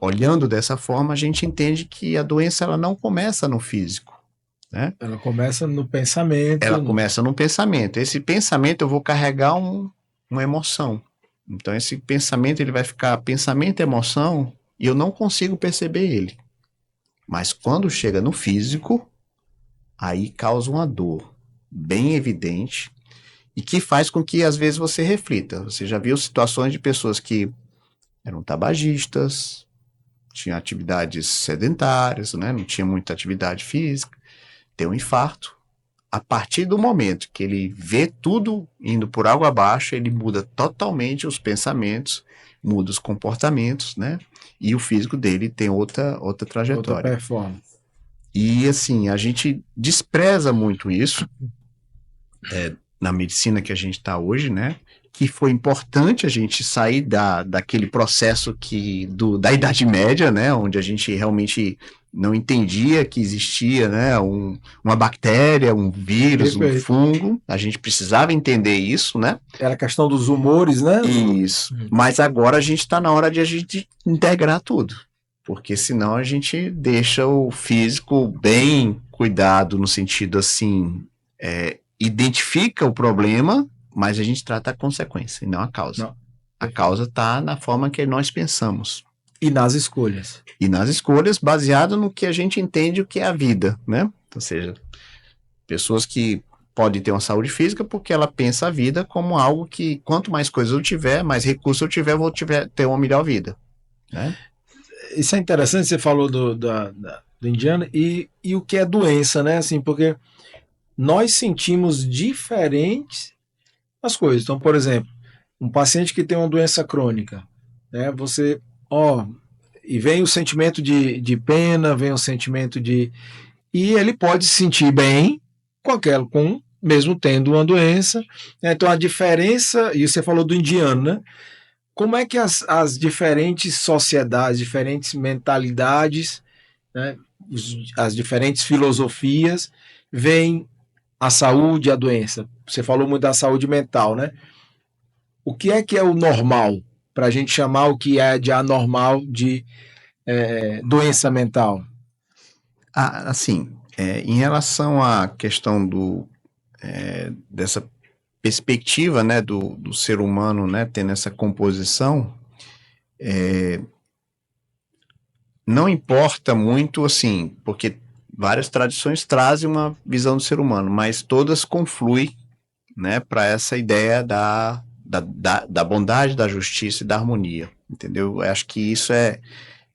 olhando dessa forma, a gente entende que a doença ela não começa no físico. Né? Ela começa no pensamento. Ela começa no pensamento. Esse pensamento eu vou carregar uma emoção. Então, esse pensamento ele vai ficar pensamento e emoção e eu não consigo perceber ele. Mas quando chega no físico, aí causa uma dor bem evidente e que faz com que, às vezes, você reflita. Você já viu situações de pessoas que eram tabagistas, tinham atividades sedentárias, né? Não tinha muita atividade física, tem um infarto. A partir do momento que ele vê tudo indo por água abaixo, ele muda totalmente os pensamentos, muda os comportamentos, né? E o físico dele tem outra trajetória. Outra performance. E, assim, a gente despreza muito isso na medicina que a gente está hoje, né? Que foi importante a gente sair daquele processo da Idade Média, né? Onde a gente realmente não entendia que existia, né? Uma bactéria, um vírus, um fungo. A gente precisava entender isso, né? Era a questão dos humores, né? Isso. Mas agora a gente está na hora de a gente integrar tudo. Porque senão a gente deixa o físico bem cuidado, no sentido assim, identifica o problema, mas a gente trata a consequência e não a causa. Não. A causa está na forma que nós pensamos. E nas escolhas. E nas escolhas baseado no que a gente entende o que é a vida, né? Ou seja, pessoas que podem ter uma saúde física porque ela pensa a vida como algo que quanto mais coisas eu tiver, mais recursos eu tiver, vou ter uma melhor vida. Né? Isso é interessante, você falou do indiano e o que é doença, né? Assim, porque nós sentimos diferentes as coisas. Então, por exemplo, um paciente que tem uma doença crônica, né? Você, e vem o sentimento de pena, vem o sentimento e ele pode se sentir bem mesmo tendo uma doença. Né? Então, a diferença, e você falou do indiano, né? Como é que as diferentes sociedades, diferentes mentalidades, né? As diferentes filosofias veem a saúde e a doença? Você falou muito da saúde mental, né? O que é o normal, para a gente chamar o que é de anormal de doença mental? Assim, em relação à questão dessa perspectiva, né, do ser humano, né, tendo essa composição, não importa muito, assim, porque várias tradições trazem uma visão do ser humano, mas todas confluem, né, para essa ideia da bondade, da justiça e da harmonia, entendeu? Eu acho que isso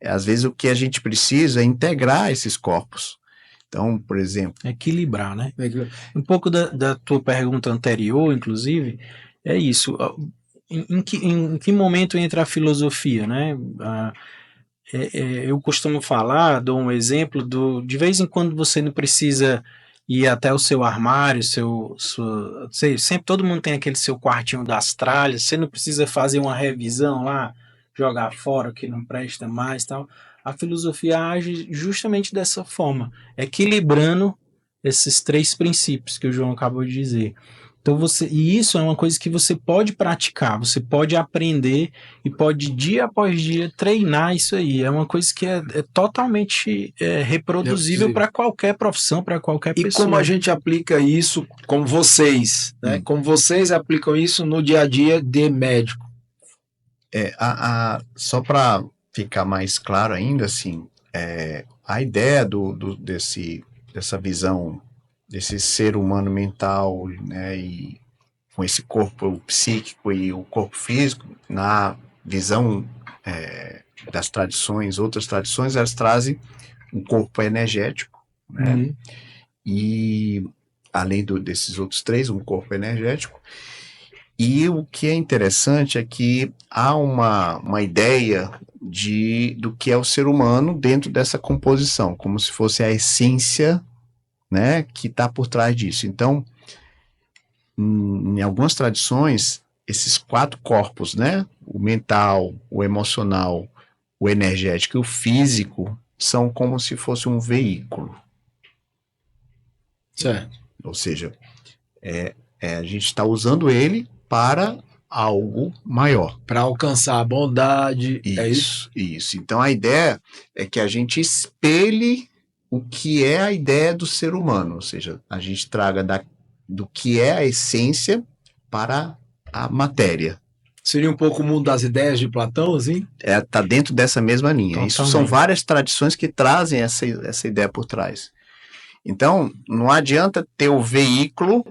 às vezes o que a gente precisa é integrar esses corpos. Então, por exemplo, Equilibrar, né? Um pouco da tua pergunta anterior, inclusive, é isso. Em que momento entra a filosofia, né? Eu costumo falar, dou um exemplo, de vez em quando você não precisa ir até o seu armário, sempre todo mundo tem aquele seu quartinho das tralhas, você não precisa fazer uma revisão lá, jogar fora o que não presta mais, tal. A filosofia age justamente dessa forma, equilibrando esses três princípios que o João acabou de dizer. Então e isso é uma coisa que você pode praticar, você pode aprender e pode dia após dia treinar isso aí. É uma coisa que é totalmente reproduzível para qualquer profissão, para qualquer E pessoa. como a gente aplica isso, como vocês, né? Como vocês aplicam isso no dia a dia de médico? Só para ficar mais claro ainda, assim, a ideia dessa visão desse ser humano mental, né, e com esse corpo psíquico e o corpo físico, na visão das tradições, outras tradições, elas trazem um corpo energético, né, e além desses outros três, um corpo energético. E o que é interessante é que há uma ideia do que é o ser humano dentro dessa composição, como se fosse a essência, né, que está por trás disso. Então, em algumas tradições, esses quatro corpos, né, o mental, o emocional, o energético e o físico, são como se fosse um veículo. Certo. Ou seja, a gente está usando ele para algo maior. Para alcançar a bondade. Isso. Então a ideia é que a gente espelhe o que é a ideia do ser humano, ou seja, a gente traga do que é a essência para a matéria. Seria um pouco o mundo das ideias de Platão, assim? Está dentro dessa mesma linha. Totalmente. Isso são várias tradições que trazem essa ideia por trás. Então, não adianta ter o veículo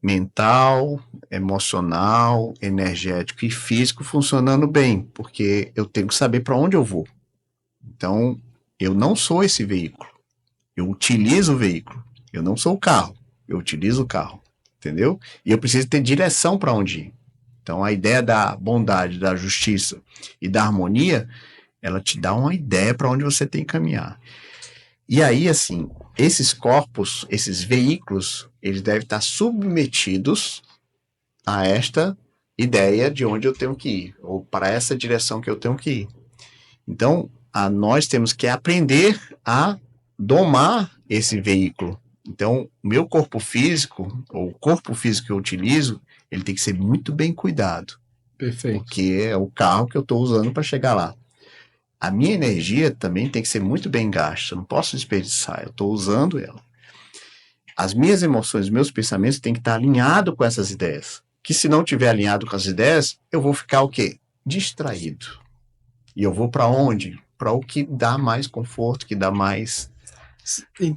mental, emocional, energético e físico funcionando bem, porque eu tenho que saber para onde eu vou. Então, eu não sou esse veículo. Eu utilizo o veículo. Eu não sou o carro. Eu utilizo o carro. Entendeu? E eu preciso ter direção para onde ir. Então, a ideia da bondade, da justiça e da harmonia, ela te dá uma ideia para onde você tem que caminhar. E aí, assim, esses corpos, esses veículos, eles devem estar submetidos a esta ideia de onde eu tenho que ir, ou para essa direção que eu tenho que ir. Então, nós temos que aprender a domar esse veículo. Então, o meu corpo físico, ou o corpo físico que eu utilizo, ele tem que ser muito bem cuidado. Perfeito. Porque é o carro que eu estou usando para chegar lá. A minha energia também tem que ser muito bem gasta, eu não posso desperdiçar, eu estou usando ela. As minhas emoções, meus pensamentos têm que estar alinhados com essas ideias. Que se não estiver alinhado com as ideias, eu vou ficar o quê? Distraído. E eu vou para onde? Para o que dá mais conforto, que dá mais...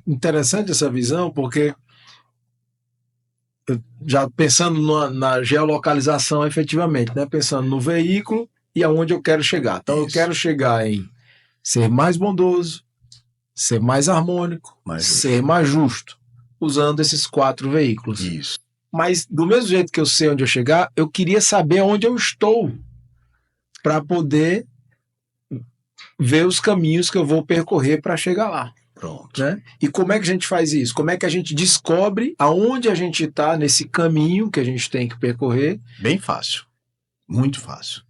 Interessante essa visão, porque já pensando na geolocalização efetivamente, né? Pensando no veículo e aonde eu quero chegar. Então eu quero chegar em ser mais bondoso, ser mais harmônico, ser mais justo, usando esses quatro veículos. Isso. Mas do mesmo jeito que eu sei onde eu chegar, eu queria saber onde eu estou para poder ver os caminhos que eu vou percorrer para chegar lá. Pronto. Né? E como é que a gente faz isso? Como é que a gente descobre aonde a gente está nesse caminho que a gente tem que percorrer? Bem fácil. Muito fácil.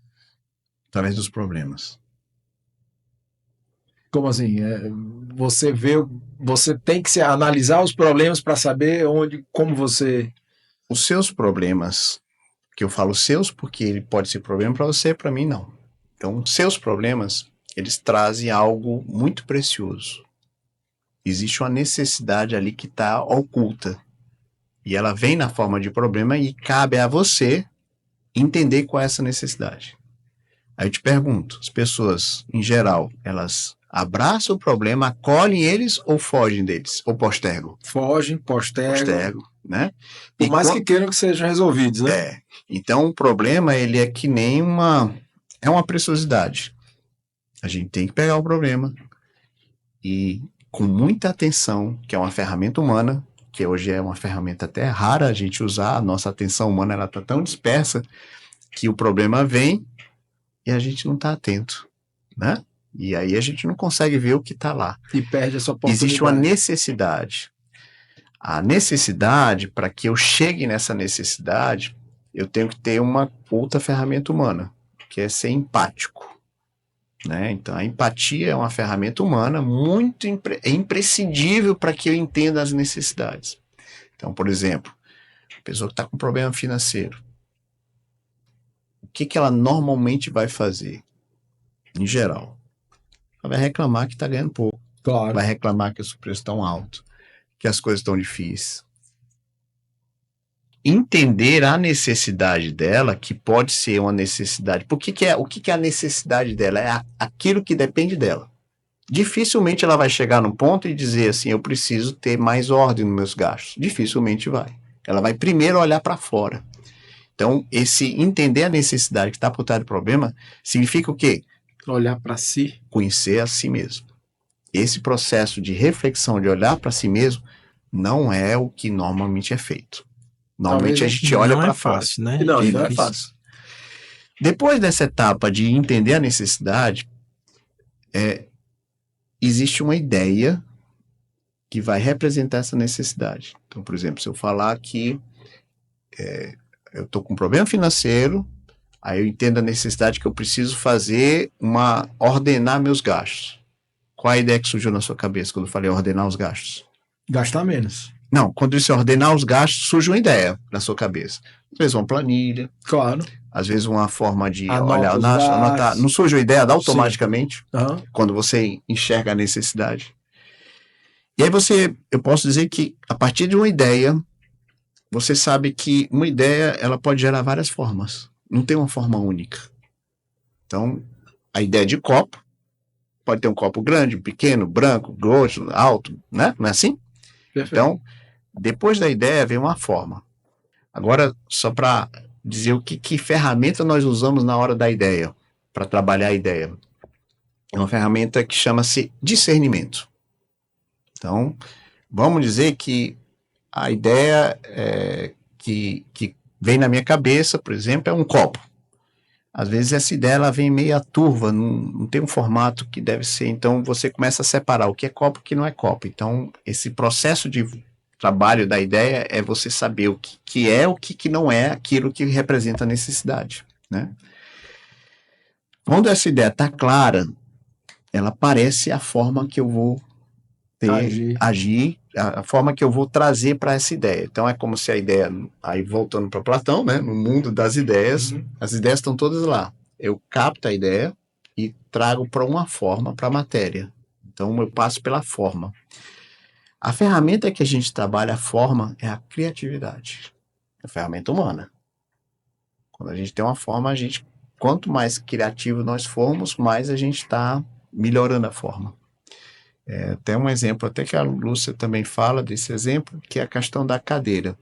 Através dos problemas. Como assim? Você tem que analisar os problemas para saber como você... Os seus problemas, que eu falo seus porque ele pode ser problema para você, para mim não. Então, seus problemas, eles trazem algo muito precioso. Existe uma necessidade ali que está oculta. E ela vem na forma de problema e cabe a você entender qual é essa necessidade. Aí eu te pergunto, as pessoas, em geral, elas abraçam o problema, acolhem eles ou fogem deles? Ou postergam? Fogem, postergam, né? Por mais que queiram que sejam resolvidos, né? Então o problema, ele é que nem uma preciosidade. A gente tem que pegar o problema e com muita atenção, que é uma ferramenta humana, que hoje é uma ferramenta até rara a gente usar, a nossa atenção humana ela está tão dispersa que o problema vem e a gente não está atento, né? E aí a gente não consegue ver o que está lá. E perde essa oportunidade. Existe uma necessidade. A necessidade, para que eu chegue nessa necessidade, eu tenho que ter uma outra ferramenta humana, que é ser empático, né? Então, a empatia é uma ferramenta humana muito imprescindível para que eu entenda as necessidades. Então, por exemplo, a pessoa que está com problema financeiro, o que ela normalmente vai fazer? Em geral, ela vai reclamar que está ganhando pouco, Claro. vai reclamar que os preços estão altos, que as coisas estão difíceis. Entender a necessidade dela, que pode ser uma necessidade. O que é a necessidade dela? É aquilo que depende dela. Dificilmente ela vai chegar num ponto e dizer assim, eu preciso ter mais ordem nos meus gastos. Dificilmente vai. Ela vai primeiro olhar para fora. Então, esse entender a necessidade que está por trás do problema, significa o quê? Olhar para si. Conhecer a si mesmo. Esse processo de reflexão, de olhar para si mesmo, não é o que normalmente é feito. Normalmente Talvez a gente olha para fácil, né? Não, e não é é fácil. fácil. Depois dessa etapa de entender a necessidade, existe uma ideia que vai representar essa necessidade. Então, por exemplo, se eu falar que eu estou com um problema financeiro, aí eu entendo a necessidade que eu preciso ordenar meus gastos. Qual a ideia que surgiu na sua cabeça quando eu falei ordenar os gastos? Gastar menos. Não, quando você ordenar os gastos, surge uma ideia na sua cabeça. Às vezes uma planilha, Claro. às vezes uma forma de Anota os anotar. gastos. Não surge uma ideia automaticamente Aham. quando você enxerga a necessidade. E aí eu posso dizer que a partir de uma ideia, você sabe que uma ideia ela pode gerar várias formas. Não tem uma forma única. Então, a ideia de copo, pode ter um copo grande, pequeno, branco, grosso, alto, né? Não é assim? Perfeito. Então, depois da ideia vem uma forma. Agora, só para dizer que ferramenta nós usamos na hora da ideia, para trabalhar a ideia. É uma ferramenta que chama-se discernimento. Então, vamos dizer que a ideia que vem na minha cabeça, por exemplo, é um copo. Às vezes essa ideia ela vem meio turva, não tem um formato que deve ser, então você começa a separar o que é copo e o que não é copo. Então, esse processo de trabalho da ideia é você saber o que é, o que não é aquilo que representa a necessidade, né? Quando essa ideia está clara, ela parece a forma que eu vou agir, a forma que eu vou trazer para essa ideia. Então é como se a ideia, aí voltando para Platão, né, no mundo das ideias, as ideias estão todas lá. Eu capto a ideia e trago para uma forma, para a matéria. Então eu passo pela forma. A ferramenta que a gente trabalha a forma é a criatividade. É a ferramenta humana. Quando a gente tem uma forma, quanto mais criativo nós formos, mais a gente está melhorando a forma. Tem um exemplo, até que a Lúcia também fala desse exemplo, que é a questão da cadeira.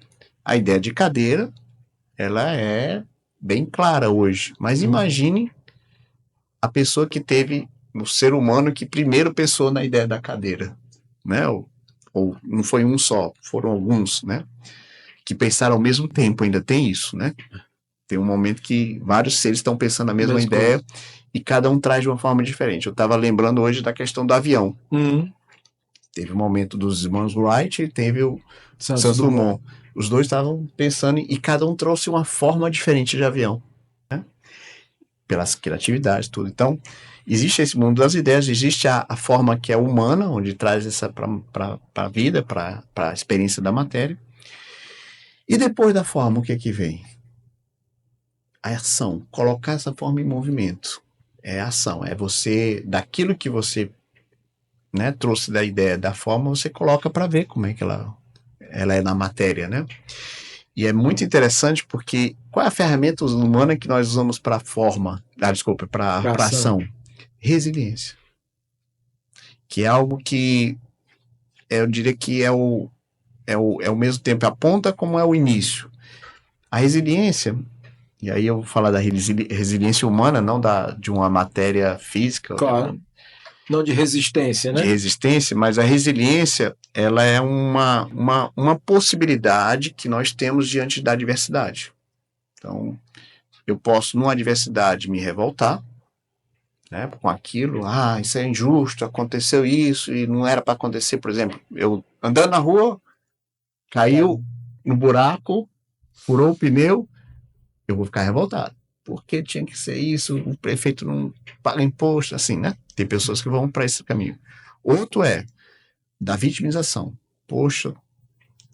A ideia de cadeira, ela é bem clara hoje, mas imagine a pessoa que teve, o ser humano que primeiro pensou na ideia da cadeira, né? Ou não foi um só, foram alguns, né? Que pensaram ao mesmo tempo, ainda tem isso, né? Tem um momento que vários seres estão pensando a mesma ideia e cada um traz de uma forma diferente. Eu estava lembrando hoje da questão do avião. Teve o momento dos irmãos Wright e teve o Santos Dumont. Os dois estavam pensando e cada um trouxe uma forma diferente de avião, né? Pelas criatividades, tudo. Então, existe esse mundo das ideias, existe a forma que é humana, onde traz essa para a vida, para a experiência da matéria. E depois da forma, o que é que vem? A ação, colocar essa forma em movimento. É a ação, é você, daquilo que você, né, trouxe da ideia, da forma, você coloca para ver como é que ela é na matéria, né? E é muito interessante porque qual é a ferramenta humana que nós usamos para forma? Para ação. Resiliência. Que é algo que eu diria que é o mesmo tempo a ponta como é o início. A resiliência, e aí eu vou falar da resiliência humana, não de uma matéria física. Claro. Não de resistência, né? de resistência, mas a resiliência, ela é uma possibilidade que nós temos diante da adversidade. Então, eu posso, numa adversidade, me revoltar, né, com aquilo, isso é injusto, aconteceu isso e não era para acontecer. Por exemplo, eu andando na rua, caiu no buraco, furou o pneu, eu vou ficar revoltado. Porque tinha que ser isso, o prefeito não paga imposto, assim, né? Tem pessoas que vão para esse caminho. Outro é da vitimização. Poxa,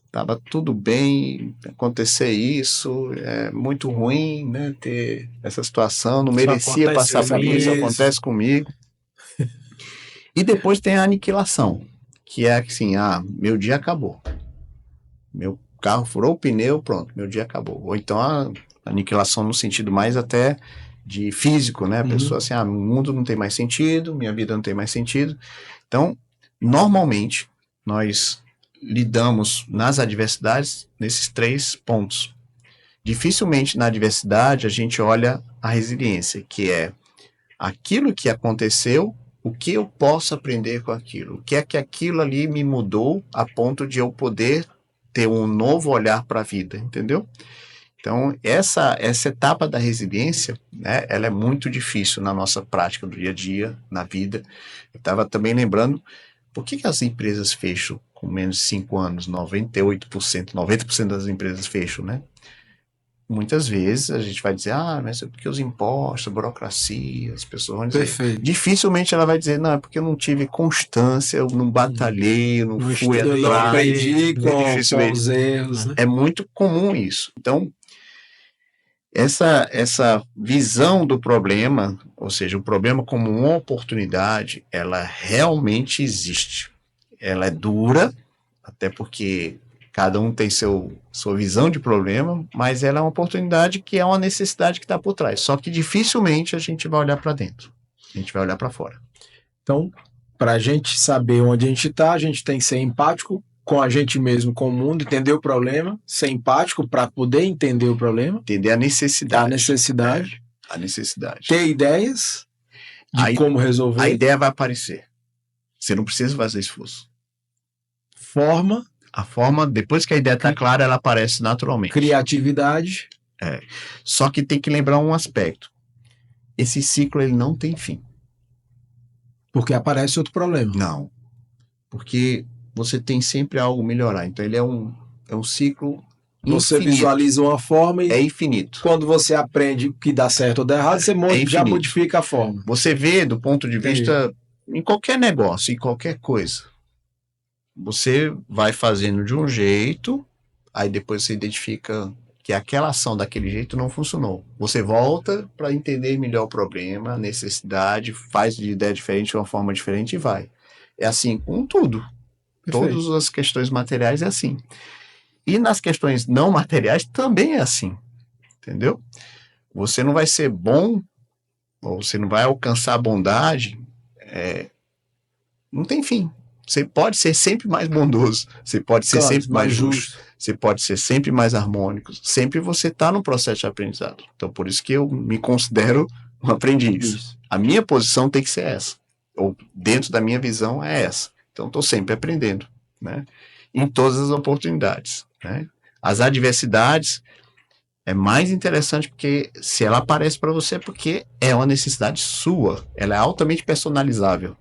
estava tudo bem, acontecer isso, é muito ruim, né? Ter essa situação, não merecia passar por isso, acontece comigo. E depois tem a aniquilação, que é assim, meu dia acabou. Meu carro furou o pneu, pronto, meu dia acabou. Ou então a aniquilação no sentido mais até de físico, né? A pessoa assim, o mundo não tem mais sentido, minha vida não tem mais sentido. Então, normalmente, nós lidamos nas adversidades nesses 3 pontos. Dificilmente na adversidade a gente olha a resiliência, que é aquilo que aconteceu, o que eu posso aprender com aquilo, o que é que aquilo ali me mudou a ponto de eu poder ter um novo olhar para a vida, entendeu? Então, essa etapa da resiliência, né, ela é muito difícil na nossa prática do dia a dia, na vida. Eu estava também lembrando, por que as empresas fecham com menos de 5 anos? 98%, 90% das empresas fecham, né? Muitas vezes a gente vai dizer, mas é porque os impostos, a burocracia, as pessoas vão dizer. Perfeito. Dificilmente ela vai dizer, não, é porque eu não tive constância, eu não batalhei, eu não fui atrás. Eu aprendi com os erros, né? É muito comum isso. Então, essa visão do problema, ou seja, o problema como uma oportunidade, ela realmente existe. Ela é dura, até porque cada um tem sua visão de problema, mas ela é uma oportunidade que é uma necessidade que está por trás. Só que dificilmente a gente vai olhar para dentro, a gente vai olhar para fora. Então, para a gente saber onde a gente está, a gente tem que ser empático com a gente mesmo, com o mundo, entender o problema, ser empático para poder entender o problema. Entender a necessidade. A necessidade. Ter ideias de como resolver. A ideia vai aparecer. Você não precisa fazer esforço. A forma, depois que a ideia está clara, ela aparece naturalmente. Criatividade. Só que tem que lembrar um aspecto. Esse ciclo ele não tem fim. Porque aparece outro problema. Não. Porque você tem sempre algo a melhorar. Então ele é um ciclo você infinito. Visualiza uma forma e é infinito. Quando você aprende que dá certo ou dá errado, você já modifica a forma. Você vê do ponto de vista em qualquer negócio, em qualquer coisa. Você vai fazendo de um jeito, aí depois você identifica que aquela ação daquele jeito não funcionou. Você volta para entender melhor o problema, a necessidade, faz de ideia diferente, de uma forma diferente e vai. É assim com tudo. Perfeito. Todas as questões materiais é assim. E nas questões não materiais também é assim. Entendeu? Você não vai ser bom, ou você não vai alcançar a bondade, não tem fim. Você pode ser sempre mais bondoso, você pode ser sempre mais justo, você pode ser sempre mais harmônico, sempre você está no processo de aprendizado. Então, por isso que eu me considero um aprendiz. Isso. A minha posição tem que ser essa, ou dentro da minha visão é essa. Então, estou sempre aprendendo, né? Em todas as oportunidades, né? As adversidades é mais interessante porque se ela aparece para você é porque é uma necessidade sua, ela é altamente personalizável.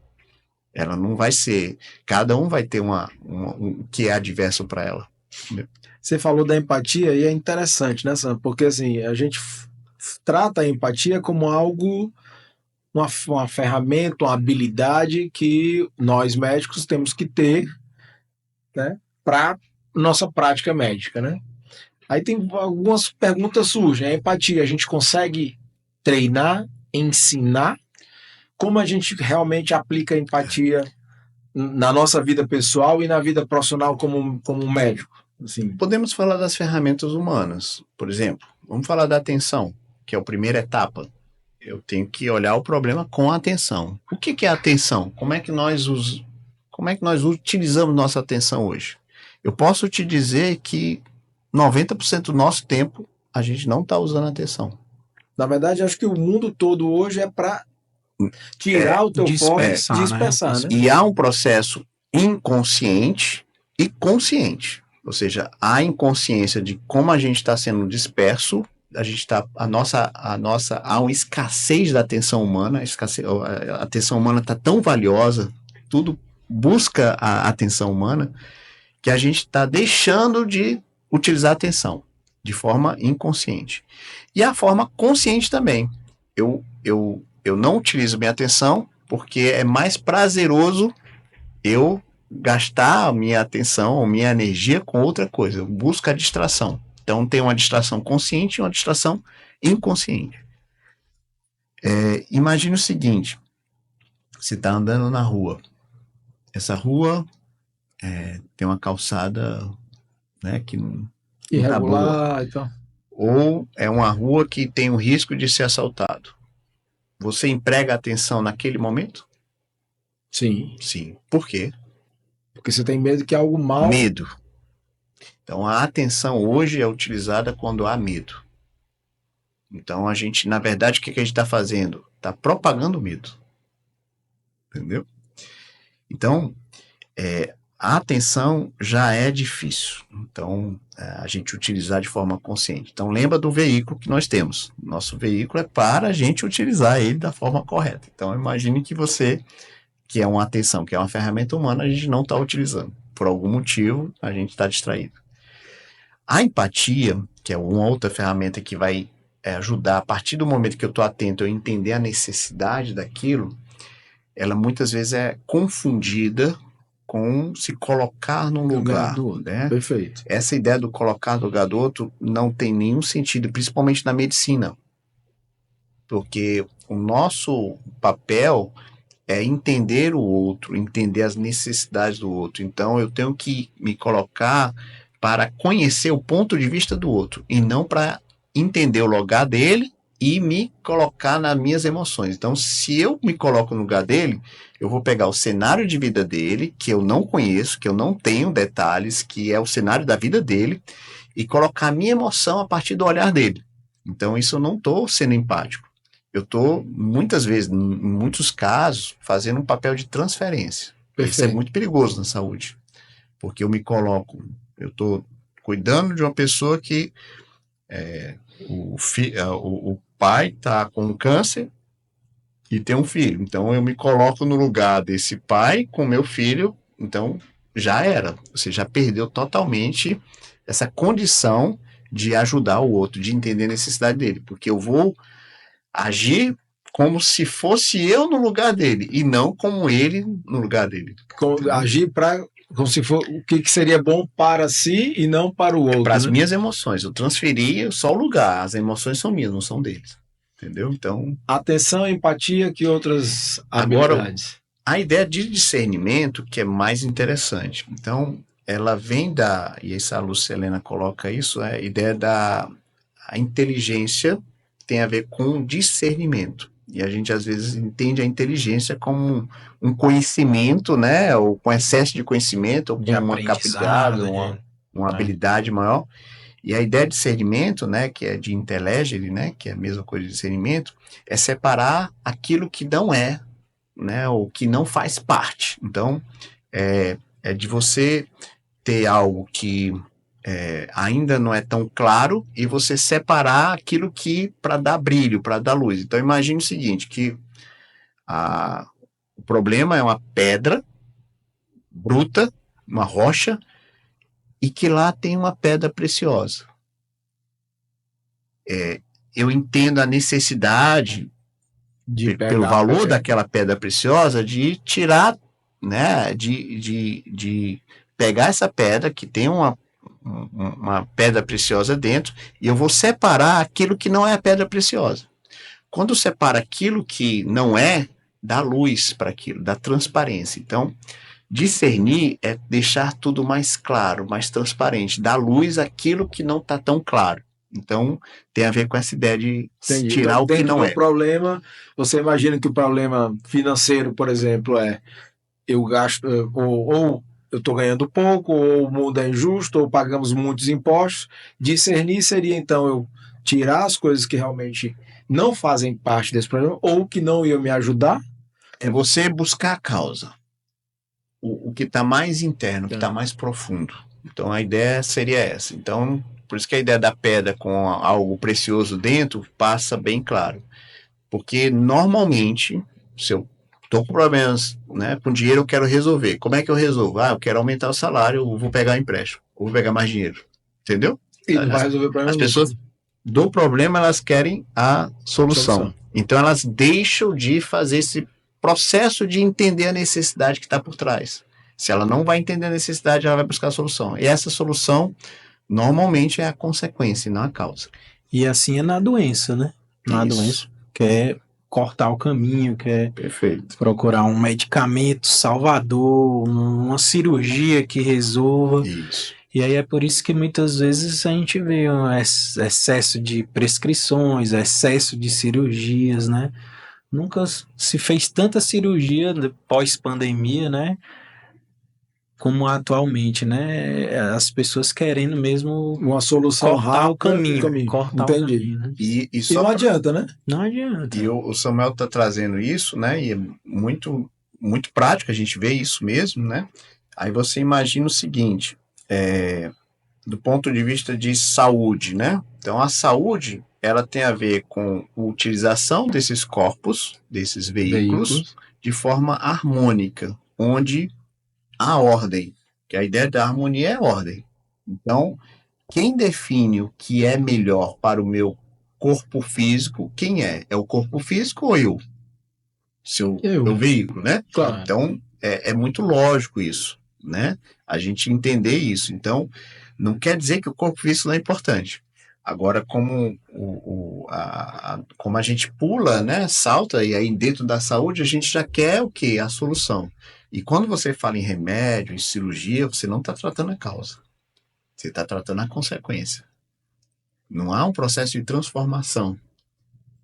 Ela não vai ser... Cada um vai ter um que é adverso para ela. Você falou da empatia e é interessante, né, Sam? Porque assim, a gente trata a empatia como algo, uma ferramenta, uma habilidade que nós médicos temos que ter, né, para nossa prática médica, né? Aí tem algumas perguntas surgem. A empatia, a gente consegue treinar, ensinar? Como a gente realmente aplica a empatia na nossa vida pessoal e na vida profissional como um médico? Assim. Podemos falar das ferramentas humanas. Por exemplo, vamos falar da atenção, que é a primeira etapa. Eu tenho que olhar o problema com atenção. O que é atenção? Como é que nós utilizamos nossa atenção hoje? Eu posso te dizer que 90% do nosso tempo a gente não está usando atenção. Na verdade, acho que o mundo todo hoje é para Tirar o teu foco e dispersar, né? dispersar, né? E há um processo inconsciente e consciente. Ou seja, há inconsciência de como a gente está sendo disperso, há uma escassez da atenção humana, a atenção humana está tão valiosa, tudo busca a atenção humana, que a gente está deixando de utilizar a atenção de forma inconsciente. E a forma consciente também. Eu não utilizo minha atenção porque é mais prazeroso eu gastar a minha atenção, a minha energia com outra coisa. Eu busco a distração. Então tem uma distração consciente e uma distração inconsciente. Imagine o seguinte, você está andando na rua. Essa rua tem uma calçada, né, que não tá boa. Irregular, então. Ou é uma rua que tem o risco de ser assaltado. Você emprega atenção naquele momento? Sim. Sim. Por quê? Porque você tem medo que algo mal... Medo. Então, a atenção hoje é utilizada quando há medo. Então, a gente, na verdade, o que a gente está fazendo? Está propagando medo. Entendeu? Então, a atenção já é difícil. Então, a gente utilizar de forma consciente. Então, lembra do veículo que nós temos. Nosso veículo é para a gente utilizar ele da forma correta. Então, imagine que você, que é uma atenção, que é uma ferramenta humana, a gente não está utilizando. Por algum motivo, a gente está distraído. A empatia, que é uma outra ferramenta que vai ajudar, a partir do momento que eu estou atento, eu entender a necessidade daquilo, ela muitas vezes é confundida com se colocar no lugar do outro. Né? Perfeito. Essa ideia do colocar no lugar do outro não tem nenhum sentido, principalmente na medicina. Porque o nosso papel é entender o outro, entender as necessidades do outro. Então, eu tenho que me colocar para conhecer o ponto de vista do outro e não para entender o lugar dele e me colocar nas minhas emoções. Então, se eu me coloco no lugar dele, eu vou pegar o cenário de vida dele, que eu não conheço, que eu não tenho detalhes, que é o cenário da vida dele, e colocar a minha emoção a partir do olhar dele. Então, isso eu não estou sendo empático. Eu estou, muitas vezes, em muitos casos, fazendo um papel de transferência. Perfeito. Isso é muito perigoso na saúde, porque eu me coloco, eu estou cuidando de uma pessoa que o pai está com câncer e tem um filho. Então, eu me coloco no lugar desse pai com meu filho, então já era. Você já perdeu totalmente essa condição de ajudar o outro, de entender a necessidade dele, porque eu vou agir como se fosse eu no lugar dele e não como ele no lugar dele. Agir como se for o que seria bom para si e não para o outro. Para as né? minhas emoções. Eu transferi só o lugar. As emoções são minhas, não são deles. Entendeu? Então. Atenção, empatia, que outras habilidades? Agora, a ideia de discernimento que é mais interessante. Então, ela vem e essa Lucelena coloca isso, a ideia a inteligência tem a ver com discernimento. E a gente, às vezes, entende a inteligência como um conhecimento, né? Ou com excesso de conhecimento, ou com uma capacidade, uma habilidade maior. E a ideia de discernimento, né? Que é de inteligere, né? Que é a mesma coisa de discernimento, é separar aquilo que não é, né? Ou que não faz parte. Então, é de você ter algo que ainda não é tão claro e você separar aquilo que para dar brilho, para dar luz. Então imagine o seguinte, que o problema é uma pedra bruta, uma rocha, e que lá tem uma pedra preciosa. Eu entendo a necessidade, pelo valor daquela pedra preciosa, de tirar, né, de pegar essa pedra que tem uma pedra preciosa dentro, e eu vou separar aquilo que não é a pedra preciosa. Quando separa aquilo que não é, dá luz para aquilo, dá transparência. Então, discernir é deixar tudo mais claro, mais transparente, dar luz àquilo que não está tão claro. Então, tem a ver com essa ideia de tirar o que não é. Problema, você imagina que o problema financeiro, por exemplo, eu gasto, ou eu estou ganhando pouco, ou o mundo é injusto, ou pagamos muitos impostos. Discernir seria, então, eu tirar as coisas que realmente não fazem parte desse problema ou que não iam me ajudar. É você buscar a causa. O que está mais interno, o que está mais profundo. Então a ideia seria essa. Então, por isso que a ideia da pedra com algo precioso dentro passa bem claro. Porque normalmente, se eu estou com problemas, né, com dinheiro, eu quero resolver. Como é que eu resolvo? Eu quero aumentar o salário, eu vou pegar empréstimo, ou vou pegar mais dinheiro. Entendeu? E não vai resolver o problema. As pessoas do problema, elas querem a solução. Então elas deixam de fazer esse processo de entender a necessidade que está por trás. Se ela não vai entender a necessidade, ela vai buscar a solução. E essa solução, normalmente, é a consequência, e não a causa. E assim é na doença, né? Na Isso. doença. Quer cortar o caminho, quer Perfeito. procurar um medicamento salvador, uma cirurgia que resolva. Isso. E aí é por isso que muitas vezes a gente vê um excesso de prescrições, excesso de cirurgias, né? Nunca se fez tanta cirurgia pós-pandemia, né? Como atualmente, né? As pessoas querendo mesmo uma solução cortar rápida, o caminho. Cortar Entendi. o caminho, né? E não adianta, né? Não adianta. E o Samuel está trazendo isso, né? E é muito, muito prático, a gente vê isso mesmo, né? Aí você imagina o seguinte, do ponto de vista de saúde, né? Então a saúde, ela tem a ver com a utilização desses corpos, desses veículos, de forma harmônica, onde há ordem, que a ideia da harmonia é ordem. Então, quem define o que é melhor para o meu corpo físico, quem é? É o corpo físico ou eu? Meu veículo, né? Claro. Então, é muito lógico isso, né? A gente entender isso. Então, não quer dizer que o corpo físico não é importante. Agora, como como a gente pula, né, salta, e aí dentro da saúde a gente já quer o quê? A solução. E quando você fala em remédio, em cirurgia, você não está tratando a causa. Você está tratando a consequência. Não há um processo de transformação.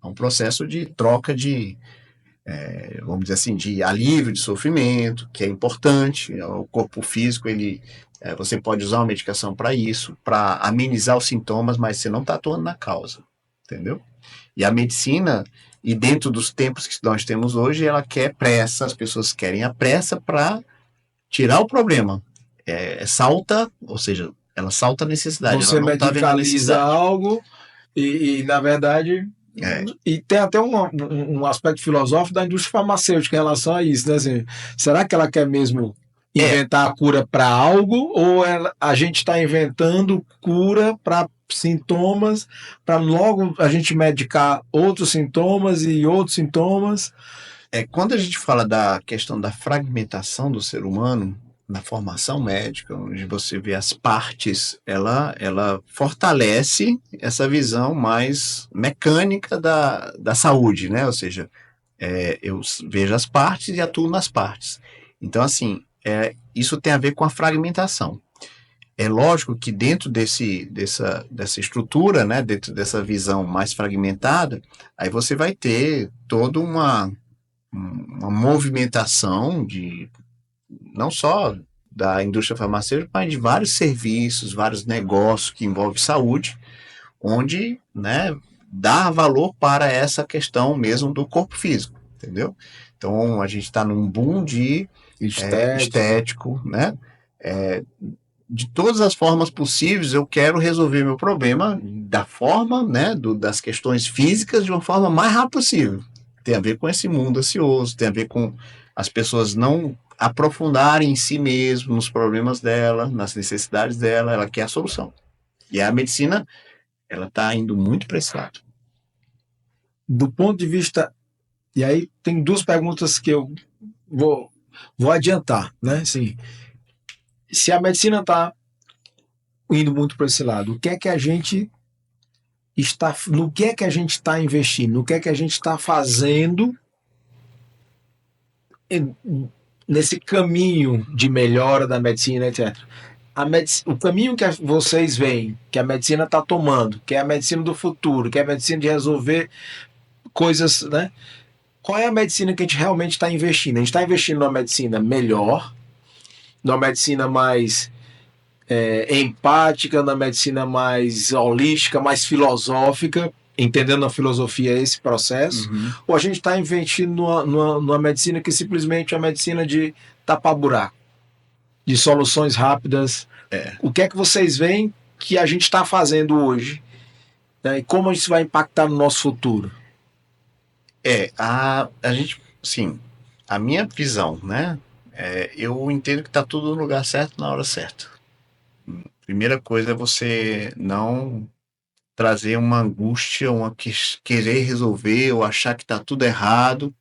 Há um processo de troca de, vamos dizer assim, de alívio de sofrimento, que é importante. O corpo físico, você pode usar uma medicação para isso, para amenizar os sintomas, mas você não está atuando na causa. Entendeu? E a medicina, e dentro dos tempos que nós temos hoje, ela quer pressa, as pessoas querem a pressa para tirar o problema. Salta, ou seja, ela salta a necessidade. Você ela não medicaliza algo e, na verdade... E tem até um aspecto filosófico da indústria farmacêutica em relação a isso, né? Assim, será que ela quer mesmo inventar a cura para algo ou a gente está inventando cura para sintomas, para logo a gente medicar outros sintomas e outros sintomas? Quando a gente fala da questão da fragmentação do ser humano, na formação médica, onde você vê as partes, ela fortalece essa visão mais mecânica da saúde, né? Ou seja, eu vejo as partes e atuo nas partes. Então, assim, isso tem a ver com a fragmentação. É lógico que dentro dessa estrutura, né, dentro dessa visão mais fragmentada, aí você vai ter toda uma movimentação não só da indústria farmacêutica, mas de vários serviços, vários negócios que envolvem saúde, onde, né, dá valor para essa questão mesmo do corpo físico, entendeu? Então, a gente está num boom de estético, né? De todas as formas possíveis, eu quero resolver meu problema da forma, né, das questões físicas de uma forma mais rápida possível. Tem a ver com esse mundo ansioso, tem a ver com as pessoas não aprofundarem em si mesmo, nos problemas dela, nas necessidades dela, ela quer a solução. E a medicina, ela está indo muito para esse lado. Do ponto de vista... E aí tem duas perguntas que eu vou adiantar, né? Assim, se a medicina está indo muito para esse lado, no que é que a gente está investindo, no que é que a gente está fazendo nesse caminho de melhora da medicina, etc. O caminho que vocês veem, que a medicina está tomando, que é a medicina do futuro, que é a medicina de resolver coisas, né? Qual é a medicina que a gente realmente está investindo? A gente está investindo numa medicina melhor, numa medicina mais empática, na medicina mais holística, mais filosófica, entendendo a filosofia esse processo, ou a gente está investindo numa medicina que simplesmente é uma medicina de tapar buraco, de soluções rápidas. O que é que vocês veem que a gente está fazendo hoje, né, e como isso vai impactar no nosso futuro? A gente, sim, a minha visão, né? Eu entendo que está tudo no lugar certo na hora certa. Primeira coisa é você não trazer uma angústia, querer resolver ou achar que está tudo errado.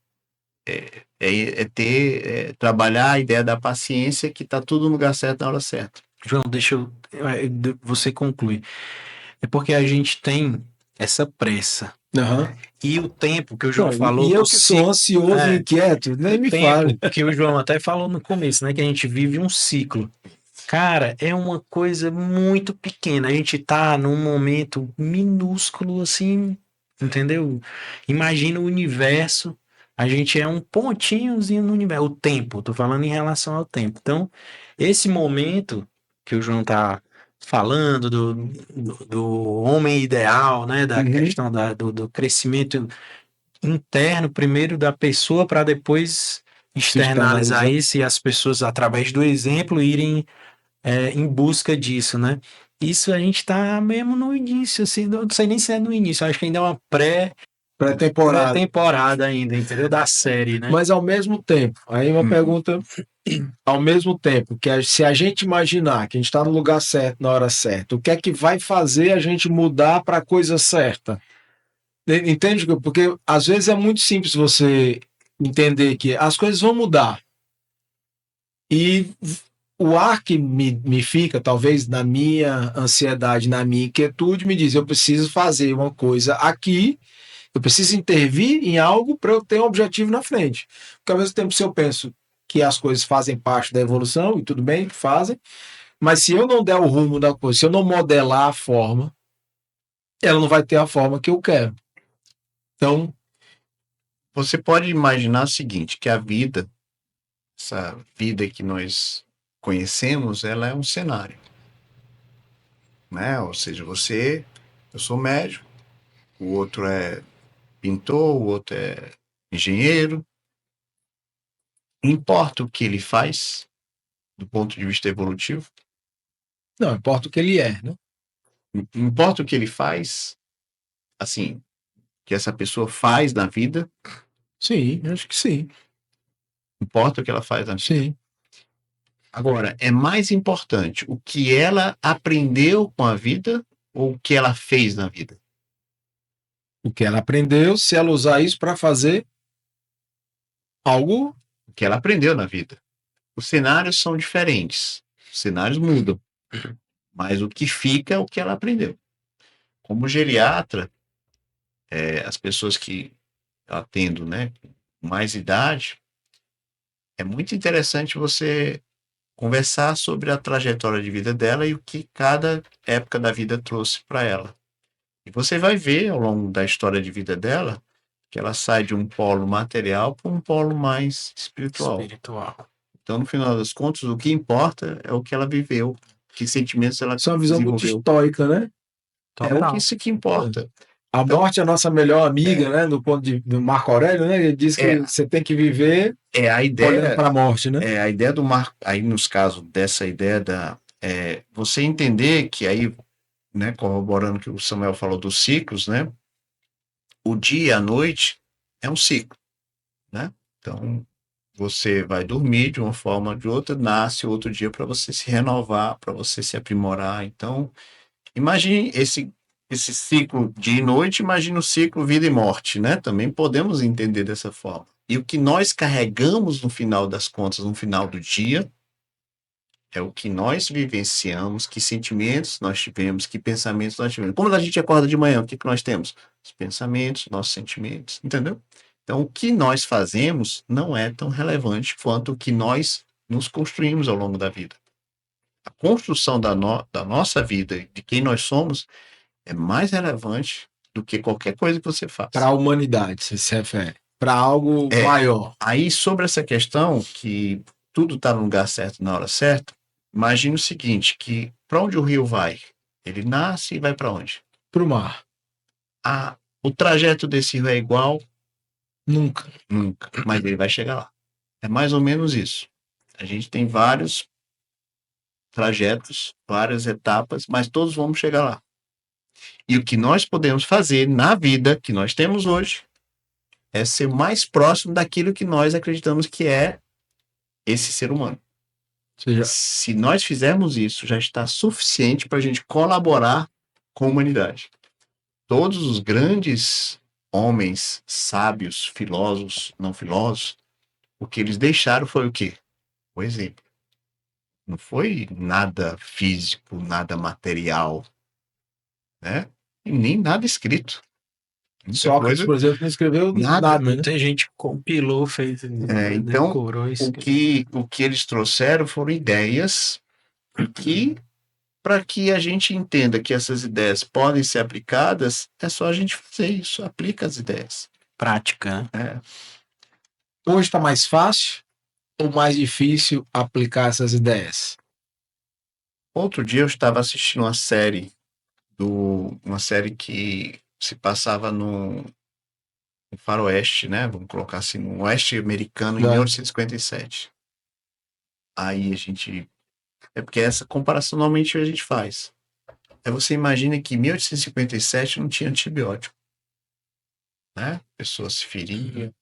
Trabalhar a ideia da paciência, que está tudo no lugar certo na hora certa. João, você conclui. É porque a gente tem essa pressa. Uhum. E o tempo que o João falou... E eu que sou ansioso e inquieto, nem me fale. Que o João até falou no começo, né? Que a gente vive um ciclo. Cara, é uma coisa muito pequena. A gente tá num momento minúsculo, assim, entendeu? Imagina o universo. A gente é um pontinhozinho no universo. O tempo, tô falando em relação ao tempo. Então, esse momento que o João tá falando do homem ideal, né? Da questão do crescimento interno, primeiro da pessoa, para depois externalizar isso e as pessoas, através do exemplo, irem em busca disso, né? Isso a gente tá mesmo no início, assim, não sei nem se é no início, acho que ainda é uma pré-temporada ainda, entendeu? Da série, né? Mas ao mesmo tempo, aí uma pergunta, ao mesmo tempo, se a gente imaginar que a gente está no lugar certo, na hora certa, o que é que vai fazer a gente mudar para a coisa certa? Entende? Porque às vezes é muito simples você entender que as coisas vão mudar. E o ar que me fica, talvez na minha ansiedade, na minha inquietude, me diz: eu preciso fazer uma coisa aqui, eu preciso intervir em algo para eu ter um objetivo na frente. Porque ao mesmo tempo, se eu penso que as coisas fazem parte da evolução, e tudo bem, fazem, mas se eu não der o rumo da coisa, se eu não modelar a forma, ela não vai ter a forma que eu quero. Então, você pode imaginar o seguinte, que a vida, essa vida que nós conhecemos, ela é um cenário, né? Ou seja, eu sou médico, o outro é pintor, o outro é engenheiro. Não importa o que ele faz, do ponto de vista evolutivo. Não importa o que ele é, né? Não importa o que ele faz, assim, que essa pessoa faz na vida. Sim, acho que sim. Importa o que ela faz na vida. Sim. Agora, é mais importante o que ela aprendeu com a vida ou o que ela fez na vida? O que ela aprendeu, se ela usar isso para fazer algo. O que ela aprendeu na vida. Os cenários são diferentes. Os cenários mudam. Mas o que fica é o que ela aprendeu. Como geriatra, as pessoas que eu atendo, né, com mais idade, é muito interessante você conversar sobre a trajetória de vida dela e o que cada época da vida trouxe para ela. E você vai ver ao longo da história de vida dela que ela sai de um polo material para um polo mais espiritual. Então, no final das contas, o que importa é o que ela viveu, que sentimentos ela desenvolveu. Isso é uma visão muito estoica, né? É isso que importa. A morte é a nossa melhor amiga, né? No ponto do Marco Aurélio, né? Ele diz que você tem que viver a ideia, olhando para a morte, né? A ideia do Marco, aí nos casos dessa ideia você entender que aí, né, corroborando que o Samuel falou dos ciclos, né? O dia e a noite é um ciclo, né? Então, você vai dormir de uma forma ou de outra, nasce outro dia para você se renovar, para você se aprimorar. Então, imagine esse ciclo dia e noite, imagine o ciclo vida e morte, né? Também podemos entender dessa forma. E o que nós carregamos no final das contas, no final do dia, é o que nós vivenciamos, que sentimentos nós tivemos, que pensamentos nós tivemos. Como a gente acorda de manhã, o que nós temos? Os pensamentos, nossos sentimentos, entendeu? Então, o que nós fazemos não é tão relevante quanto o que nós nos construímos ao longo da vida. A construção da nossa vida, de quem nós somos, é mais relevante do que qualquer coisa que você faça. Para a humanidade, você se refere. Para algo maior. Aí, sobre essa questão, que tudo está no lugar certo na hora certa, imagine o seguinte, que para onde o rio vai? Ele nasce e vai para onde? Para o mar. O trajeto desse rio é igual? Nunca. Nunca. Mas ele vai chegar lá. É mais ou menos isso. A gente tem vários trajetos, várias etapas, mas todos vamos chegar lá. E o que nós podemos fazer na vida que nós temos hoje é ser mais próximo daquilo que nós acreditamos que é esse ser humano. Ou seja, Se nós fizermos isso, já está suficiente para a gente colaborar com a humanidade. Todos os grandes homens, sábios, filósofos, não filósofos, o que eles deixaram foi o quê? O exemplo. Não foi nada físico, nada material, né? E nem nada escrito. Muita Sócrates, coisa, por exemplo, não escreveu nada. nada, né? Muita gente compilou, fez, Então, decorou isso. o que eles trouxeram foram ideias que, para que a gente entenda que essas ideias podem ser aplicadas, é só a gente fazer isso, aplica as ideias. Prática, né? É. Hoje está mais fácil ou mais difícil aplicar essas ideias? Outro dia eu estava assistindo uma série que se passava no faroeste, né? Vamos colocar assim, no oeste americano, em É. 1857. Aí a gente... É porque essa comparação normalmente a gente faz. Aí você imagina que em 1857 não tinha antibiótico, né? A pessoa se feria,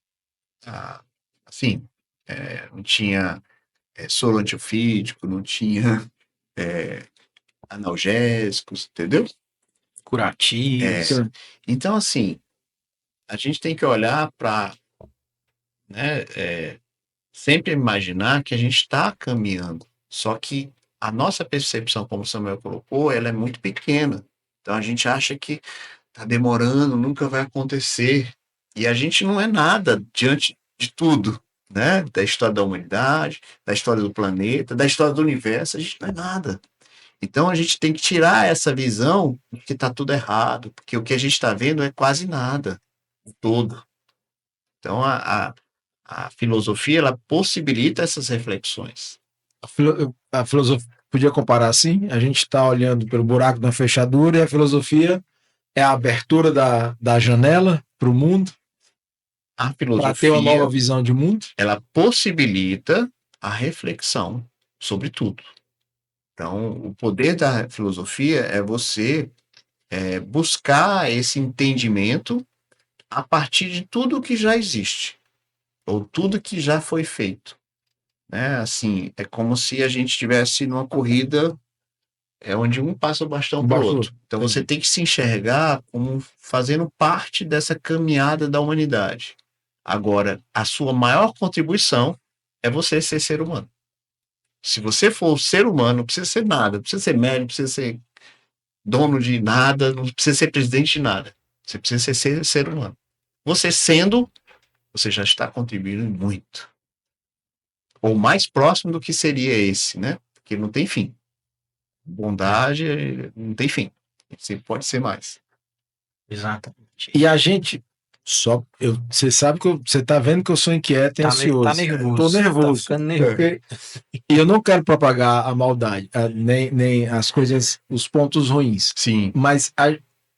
assim, não tinha soro antiofídico, não tinha analgésicos, entendeu? Curativos. Então, assim, a gente tem que olhar para, né, sempre imaginar que a gente está caminhando, só que a nossa percepção, como o Samuel colocou, ela é muito pequena. Então a gente acha que está demorando, nunca vai acontecer. E a gente não é nada diante de tudo, né? Da história da humanidade, da história do planeta, da história do universo, a gente não é nada. Então a gente tem que tirar essa visão de que está tudo errado, porque o que a gente está vendo é quase nada, todo. Então a filosofia ela possibilita essas reflexões. A filosofia podia comparar assim: a gente está olhando pelo buraco da fechadura e a filosofia é a abertura da janela para o mundo, A para ter uma nova filosofia visão de mundo. ela possibilita a reflexão sobre tudo. Então, o poder da filosofia é você buscar esse entendimento a partir de tudo que já existe, ou tudo que já foi feito. Né? Assim, é como se a gente estivesse numa corrida onde um passa o bastão para o outro. Então, você tem que se enxergar como fazendo parte dessa caminhada da humanidade. Agora, a sua maior contribuição é você ser ser humano. Se você for ser humano, não precisa ser nada, não precisa ser médico, não precisa ser dono de nada, não precisa ser presidente de nada. Você precisa ser ser humano. Você sendo, você já está contribuindo muito. Ou mais próximo do que seria esse, né? Porque não tem fim. Bondade não tem fim. Você pode ser mais. Exatamente. E a gente você sabe que você tá vendo que eu sou inquieto e ansioso. Tá nervoso. Tô nervoso. Tá ficando nervoso. E eu não quero propagar a maldade, nem as coisas, os pontos ruins. Sim. Mas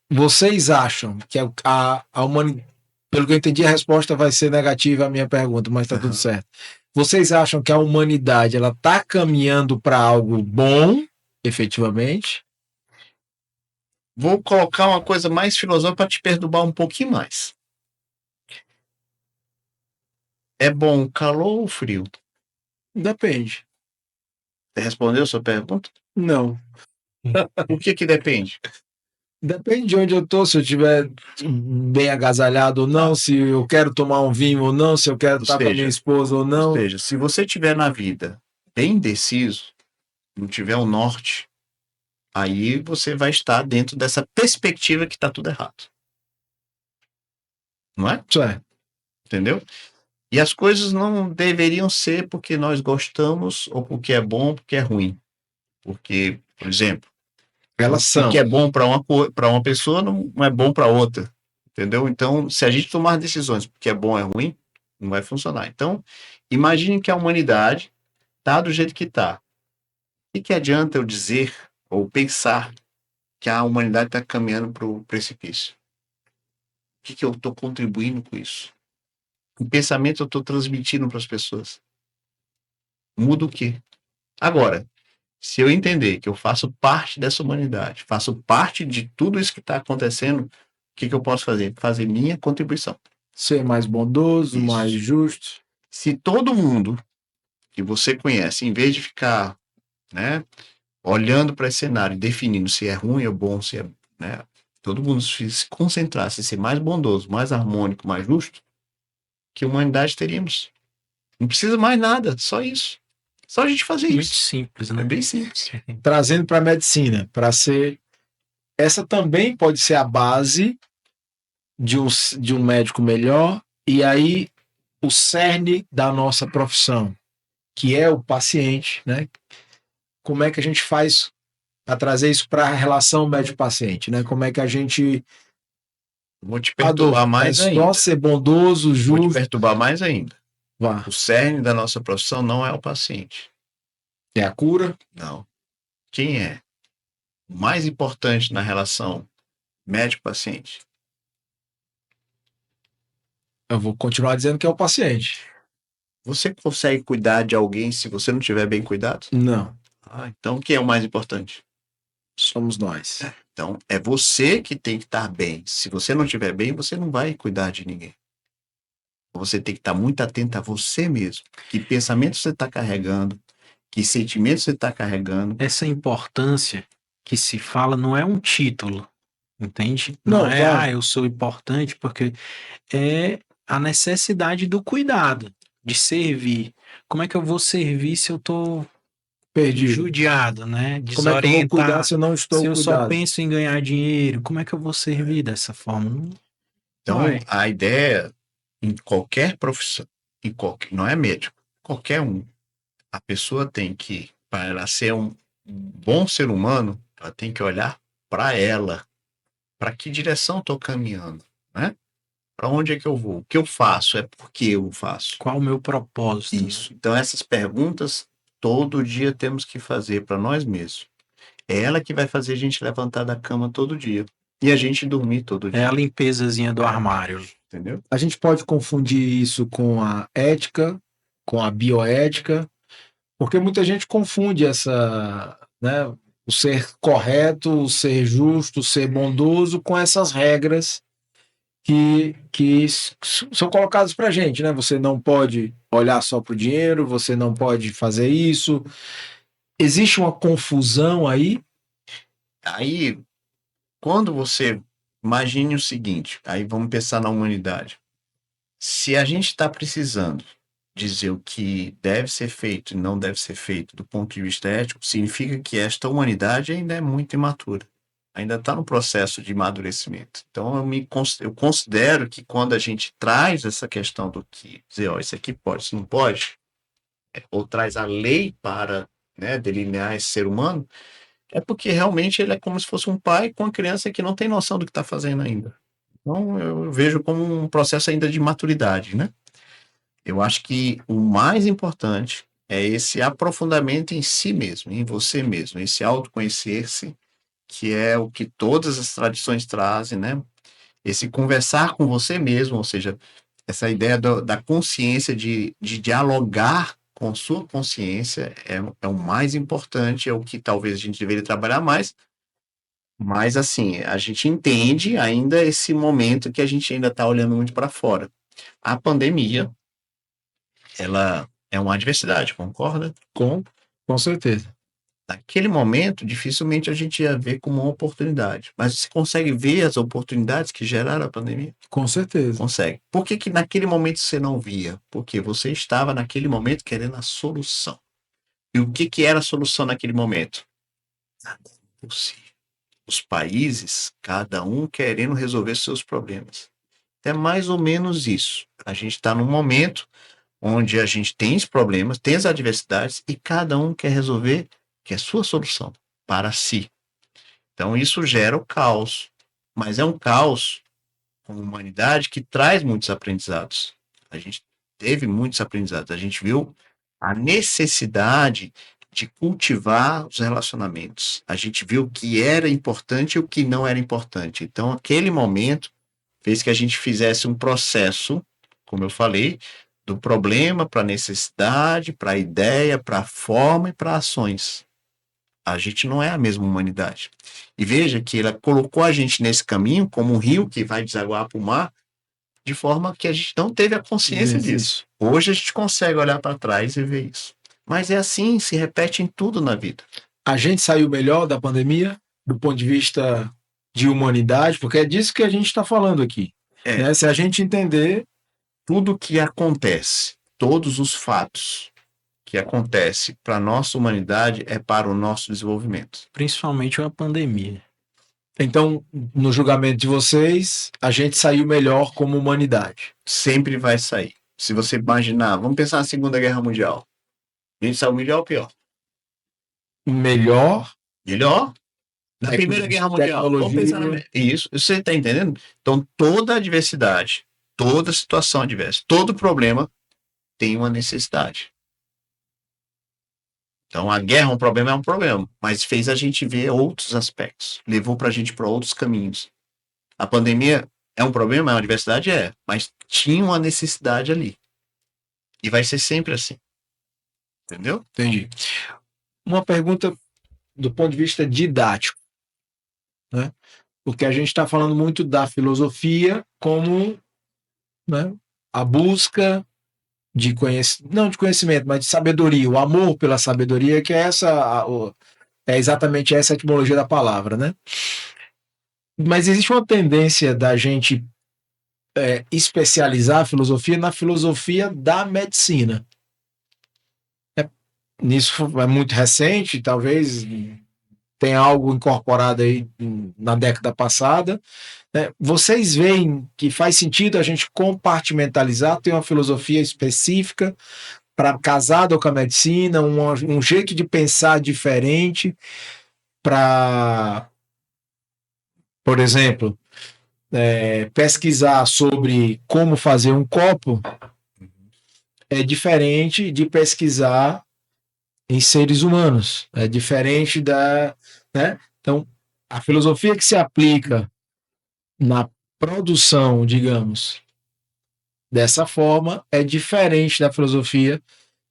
vocês acham que a humanidade, pelo que eu entendi, a resposta vai ser negativa à minha pergunta, mas tá tudo certo. Vocês acham que a humanidade ela tá caminhando para algo bom, efetivamente? Vou colocar uma coisa mais filosófica para te perturbar um pouquinho mais. É bom calor ou frio? Depende. Você respondeu a sua pergunta? Não. Por que depende? Depende de onde eu tô, se eu estiver bem agasalhado ou não, se eu quero tomar um vinho ou não, se eu quero estar com a minha esposa ou não. Ou seja, se você estiver na vida bem indeciso, não tiver o norte, aí você vai estar dentro dessa perspectiva que está tudo errado. Não é? Certo. Entendeu? E as coisas não deveriam ser porque nós gostamos ou porque é bom ou porque é ruim. Porque, por exemplo, Elas são. o que é bom para uma pessoa não é bom para outra. Entendeu? Então, se a gente tomar decisões porque é bom ou é ruim, não vai funcionar. Então, imagine que a humanidade está do jeito que está. O que adianta eu dizer ou pensar que a humanidade está caminhando para o precipício? que eu estou contribuindo com isso? Que pensamento eu estou transmitindo para as pessoas? Muda o quê? Agora, se eu entender que eu faço parte dessa humanidade, faço parte de tudo isso que está acontecendo, o que eu posso fazer? Fazer minha contribuição. Ser mais bondoso, Isso. mais justo. Se todo mundo que você conhece, em vez de ficar, né, olhando para esse cenário, definindo se é ruim ou bom, se é, né, todo mundo se concentrasse em ser mais bondoso, mais harmônico, mais justo, que humanidade teríamos. Não precisa mais nada, só isso. Só a gente fazer Muito isso. simples, É né? bem simples. Trazendo para a medicina, para ser. Essa também pode ser a base de um médico melhor, e aí o cerne da nossa profissão, que é o paciente, né? Como é que a gente faz para trazer isso para a relação médico-paciente, né? Como é que a gente Vou te perturbar mais ainda. Nossa, ser bondoso, Vou te justo. perturbar mais ainda. Vá. O cerne da nossa profissão não é o paciente. É a cura? Não. Quem é o mais importante na relação médico-paciente? Eu vou continuar dizendo que é o paciente. Você consegue cuidar de alguém se você não tiver bem cuidado? Não, Então quem é o mais importante? somos nós. Então é você que tem que estar bem. Se você não estiver bem, você não vai cuidar de ninguém. Você tem que estar muito atento a você mesmo. Que pensamento você está carregando, que sentimento você está carregando. Essa importância que se fala não é um título, entende? Não, é, claro. eu sou importante, porque é a necessidade do cuidado, de servir. Como é que eu vou servir se eu tô Perdido. judiado, né? Como é que eu vou cuidar Desorientado. se eu não estou Se eu só cuidado? penso em ganhar dinheiro, como é que eu vou servir dessa forma? Não Então vai. a ideia em qualquer profissão, não é médico, qualquer um, a pessoa tem que, para ela ser um bom ser humano, ela tem que olhar para ela, para que direção estou caminhando, né? Para onde é que eu vou? O que eu faço é porque eu faço. Qual o meu propósito? né? Isso. Então essas perguntas todo dia temos que fazer para nós mesmos. É ela que vai fazer a gente levantar da cama todo dia e a gente dormir todo É dia, a limpezazinha do armário. entendeu? A gente pode confundir isso com a ética, com a bioética, porque muita gente confunde essa, né, o ser correto, o ser justo, o ser bondoso com essas regras que são colocadas para a gente, né? Você não pode olhar só para o dinheiro, você não pode fazer isso. Existe uma confusão aí? Aí, quando você imagine o seguinte, aí vamos pensar na humanidade. Se a gente está precisando dizer o que deve ser feito e não deve ser feito do ponto de vista ético, significa que esta humanidade ainda é muito imatura. Ainda está no processo de amadurecimento. Então, eu considero que quando a gente traz essa questão do que dizer, ó, isso aqui pode, isso não pode, ou traz a lei para, né, delinear esse ser humano, é porque realmente ele é como se fosse um pai com uma criança que não tem noção do que está fazendo ainda. Então, eu vejo como um processo ainda de maturidade, né? Eu acho que o mais importante é esse aprofundamento em si mesmo, em você mesmo, esse autoconhecer-se, que é o que todas as tradições trazem, né? Esse conversar com você mesmo, ou seja, essa ideia da consciência, de dialogar com sua consciência é o mais importante, é o que talvez a gente deveria trabalhar mais, mas assim, a gente entende ainda esse momento que a gente ainda está olhando muito para fora. A pandemia, ela é uma adversidade, concorda? Com certeza. Naquele momento, dificilmente a gente ia ver como uma oportunidade. Mas você consegue ver as oportunidades que geraram a pandemia? Com certeza. Consegue. Por que naquele momento você não via? Porque você estava naquele momento querendo a solução. E o que era a solução naquele momento? Nada possível. Os países, cada um querendo resolver seus problemas. É mais ou menos isso. A gente está num momento onde a gente tem os problemas, tem as adversidades e cada um quer resolver que é a sua solução para si. Então isso gera o caos, mas é um caos com a humanidade que traz muitos aprendizados. A gente teve muitos aprendizados, a gente viu a necessidade de cultivar os relacionamentos. A gente viu o que era importante e o que não era importante. Então aquele momento fez que a gente fizesse um processo, como eu falei, do problema para a necessidade, para a ideia, para a forma e para ações. A gente não é a mesma humanidade. E veja que ela colocou a gente nesse caminho como um rio que vai desaguar para o mar, de forma que a gente não teve a consciência disso. Hoje a gente consegue olhar para trás e ver isso. Mas é assim, se repete em tudo na vida. A gente saiu melhor da pandemia, do ponto de vista de humanidade, porque é disso que a gente está falando aqui. Né? Se a gente entender tudo que acontece, todos os fatos que acontecem para a nossa humanidade é para o nosso desenvolvimento. Principalmente uma pandemia. Então, no julgamento de vocês, a gente saiu melhor como humanidade. Sempre vai sair. Se você imaginar, vamos pensar na Segunda Guerra Mundial. A gente saiu melhor ou pior? Melhor. Melhor? Na Primeira Guerra Mundial. Vamos pensar isso, você está entendendo? Então, toda adversidade, toda situação adversa, todo problema tem uma necessidade. Então, a guerra é um problema, mas fez a gente ver outros aspectos, levou para a gente para outros caminhos. A pandemia é um problema, é uma adversidade? É, mas tinha uma necessidade ali. E vai ser sempre assim. Entendeu? Entendi. Uma pergunta do ponto de vista didático, né? Porque a gente está falando muito da filosofia como, né, a busca de conhecimento, não de conhecimento, mas de sabedoria, o amor pela sabedoria, que é é exatamente essa a etimologia da palavra, né? Mas existe uma tendência da gente especializar a filosofia na filosofia da medicina. Nisso é muito recente, talvez tenha algo incorporado aí na década passada. Né? Vocês veem que faz sentido a gente compartimentalizar, ter uma filosofia específica para casada com a medicina, um jeito de pensar diferente para, por exemplo, pesquisar sobre como fazer um copo é diferente de pesquisar em seres humanos, é diferente da, né? Então, a filosofia que se aplica na produção, digamos, dessa forma, é diferente da filosofia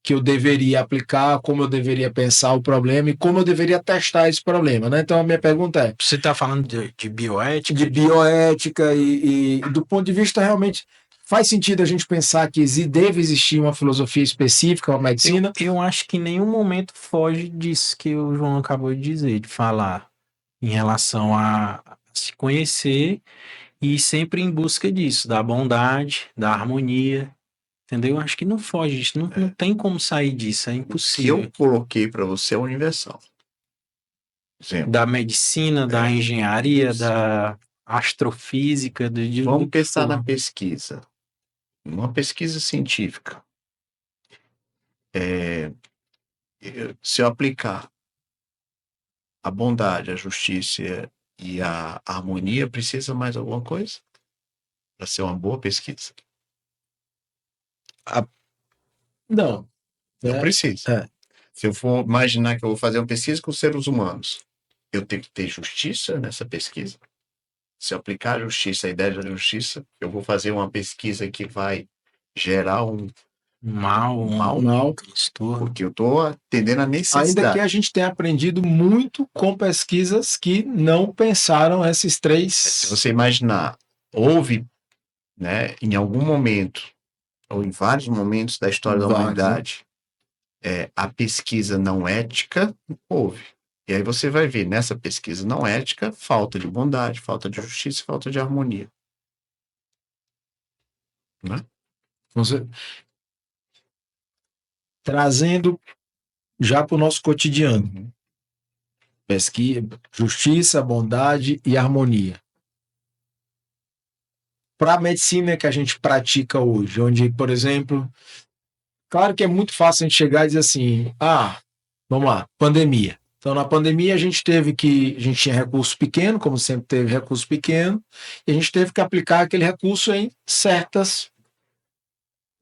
que eu deveria aplicar, como eu deveria pensar o problema e como eu deveria testar esse problema, né? Então, a minha pergunta é... Você está falando de bioética? De bioética e do ponto de vista realmente... Faz sentido a gente pensar que deve existir uma filosofia específica, uma medicina? Eu acho que em nenhum momento foge disso que o João acabou de dizer, de falar em relação a se conhecer e sempre em busca disso, da bondade, da harmonia, entendeu? Eu acho que não foge disso, não tem como sair disso, é impossível. O que eu coloquei para você é universal. Exemplo. Da medicina, da engenharia, da astrofísica. Vamos pensar na pesquisa. Uma pesquisa científica. Se eu aplicar a bondade, a justiça e a harmonia, precisa mais alguma coisa para ser uma boa pesquisa? Não. Não precisa. Se eu for imaginar que eu vou fazer uma pesquisa com seres humanos, eu tenho que ter justiça nessa pesquisa. Se eu aplicar a justiça, a ideia da justiça, eu vou fazer uma pesquisa que vai gerar um mal, porque eu estou atendendo a necessidade. Ainda que a gente tenha aprendido muito com pesquisas que não pensaram esses três. Se você imaginar, houve, né, em algum momento, ou em vários momentos da história da humanidade, a pesquisa não ética, houve. E aí você vai ver, nessa pesquisa não ética, falta de bondade, falta de justiça, falta de harmonia. Né? Trazendo já para o nosso cotidiano. Pesquisa, justiça, bondade e harmonia. Para a medicina que a gente pratica hoje, onde, por exemplo, claro que é muito fácil a gente chegar e dizer assim, vamos lá, pandemia. Então, na pandemia, a gente tinha recurso pequeno, como sempre teve recurso pequeno, e a gente teve que aplicar aquele recurso em certas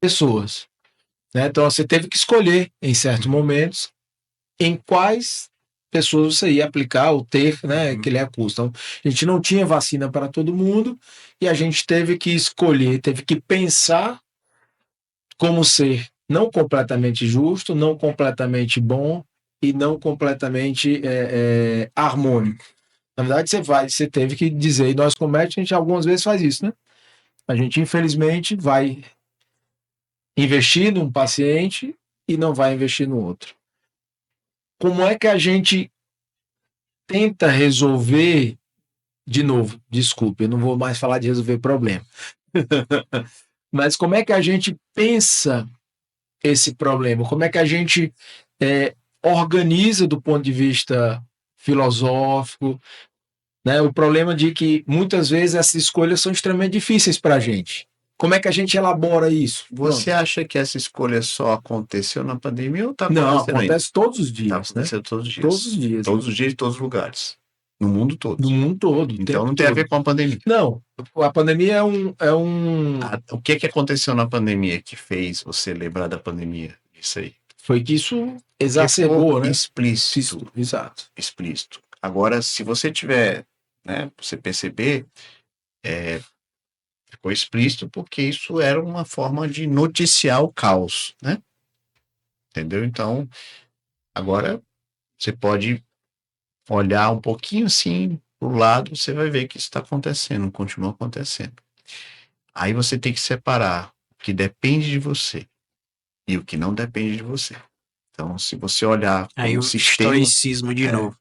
pessoas. Né? Então, você teve que escolher, em certos momentos, em quais pessoas você ia aplicar ou ter, né, aquele recurso. Então, a gente não tinha vacina para todo mundo e a gente teve que escolher, teve que pensar como ser não completamente justo, não completamente bom e não completamente harmônico. Na verdade, você teve que dizer, e nós como médicos, a gente algumas vezes faz isso, né? A gente, infelizmente, vai investir num paciente e não vai investir no outro. Como é que a gente tenta resolver, de novo, desculpe, eu não vou mais falar de resolver problema, mas como é que a gente pensa esse problema? Como é que a gente organiza do ponto de vista filosófico, né? O problema de que muitas vezes essas escolhas são extremamente difíceis para a gente. Como é que a gente elabora isso? Você acha que essa escolha só aconteceu na pandemia ou está Não, acontecendo ainda? acontece todos os Está dias, né? acontecendo todos os dias. Todos os dias. Todos os dias, em todos os lugares. No mundo todo. No mundo todo. Então não tem a ver com a pandemia. Não, a pandemia O que aconteceu na pandemia que fez você lembrar da pandemia? Isso aí. Foi que isso exacerbou, né? Explícito. Exato. Explícito. Agora, se você tiver, né, você perceber, ficou explícito porque isso era uma forma de noticiar o caos, né? Entendeu? Então, agora você pode olhar um pouquinho assim pro lado, você vai ver que isso está acontecendo, continua acontecendo. Aí você tem que separar o que depende de você e o que não depende de você. Então, se você olhar como Aí o sistema, estoicismo de novo.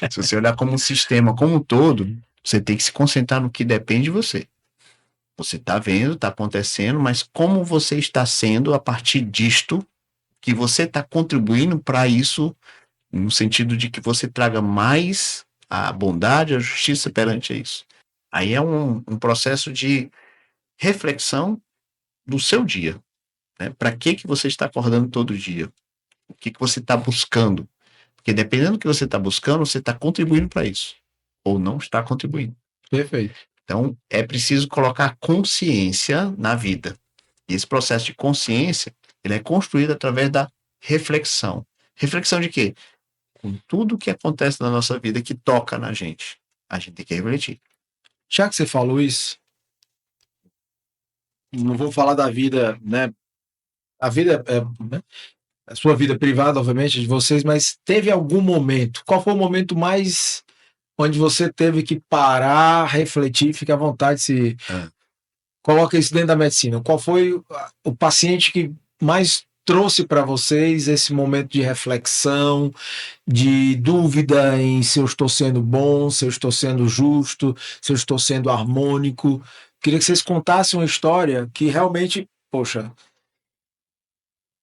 se você olhar como um sistema como um todo, você tem que se concentrar no que depende de você. Você está vendo, está acontecendo, mas como você está sendo a partir disto que você está contribuindo para isso, no sentido de que você traga mais a bondade, a justiça perante isso. Aí é um processo de reflexão do seu dia. Né? Para que você está acordando todo dia? O que você está buscando? Porque dependendo do que você está buscando, você está contribuindo para isso. Ou não está contribuindo. Perfeito. Então, é preciso colocar consciência na vida. E esse processo de consciência, ele é construído através da reflexão. Reflexão de quê? Com tudo que acontece na nossa vida que toca na gente. A gente tem que refletir. Já que você falou isso, não vou falar da vida, né? A vida né? A sua vida privada, obviamente, de vocês, mas teve algum momento? Qual foi o momento mais onde você teve que parar, refletir, ficar à vontade, se coloca isso dentro da medicina? Qual foi o paciente que mais trouxe para vocês esse momento de reflexão, de dúvida em se eu estou sendo bom, se eu estou sendo justo, se eu estou sendo harmônico? Queria que vocês contassem uma história que realmente, poxa,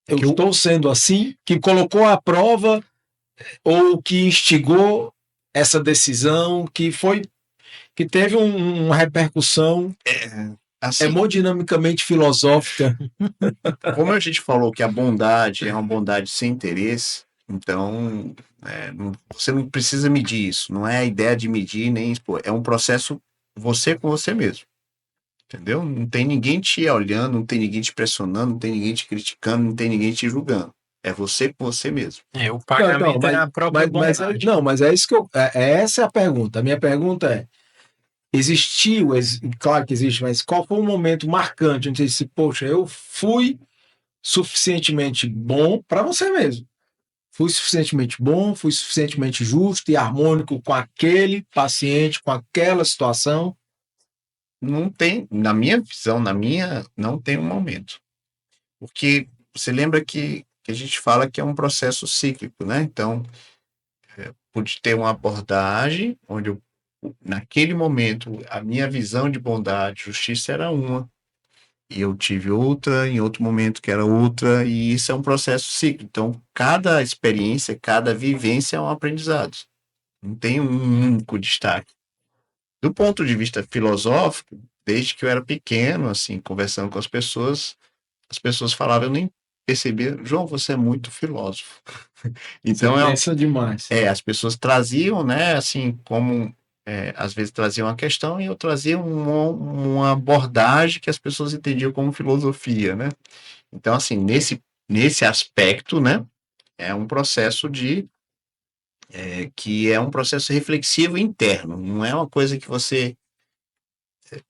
eu estou sendo assim, que colocou à prova ou que instigou essa decisão, que teve uma repercussão assim, hemodinamicamente filosófica. como a gente falou que a bondade é uma bondade sem interesse, então você não precisa medir isso. Não é a ideia de medir nem expor. É um processo você com você mesmo. Entendeu? Não tem ninguém te olhando, não tem ninguém te pressionando, não tem ninguém te criticando, não tem ninguém te julgando. É você com você mesmo. O pagamento é a própria bondade. Mas é isso que essa é a pergunta. A minha pergunta é: existiu, claro que existe, mas qual foi o momento marcante onde você disse, poxa, eu fui suficientemente bom para você mesmo? Fui suficientemente bom, fui suficientemente justo e harmônico com aquele paciente, com aquela situação? Não tem, na minha visão, não tem um momento. Porque você lembra que a gente fala que é um processo cíclico, né? Então, pude ter uma abordagem onde naquele momento a minha visão de bondade, justiça era uma, e eu tive outra em outro momento que era outra, e isso é um processo cíclico. Então, cada experiência, cada vivência é um aprendizado. Não tem um único destaque. Do ponto de vista filosófico, desde que eu era pequeno, assim, conversando com as pessoas falavam, eu nem percebia, João, você é muito filósofo. Então, você pensa demais. as pessoas traziam, né, assim, como, às vezes traziam uma questão e eu trazia uma abordagem que as pessoas entendiam como filosofia, né? Então, assim, nesse aspecto, né, é um processo de que é um processo reflexivo interno, não é uma coisa que você...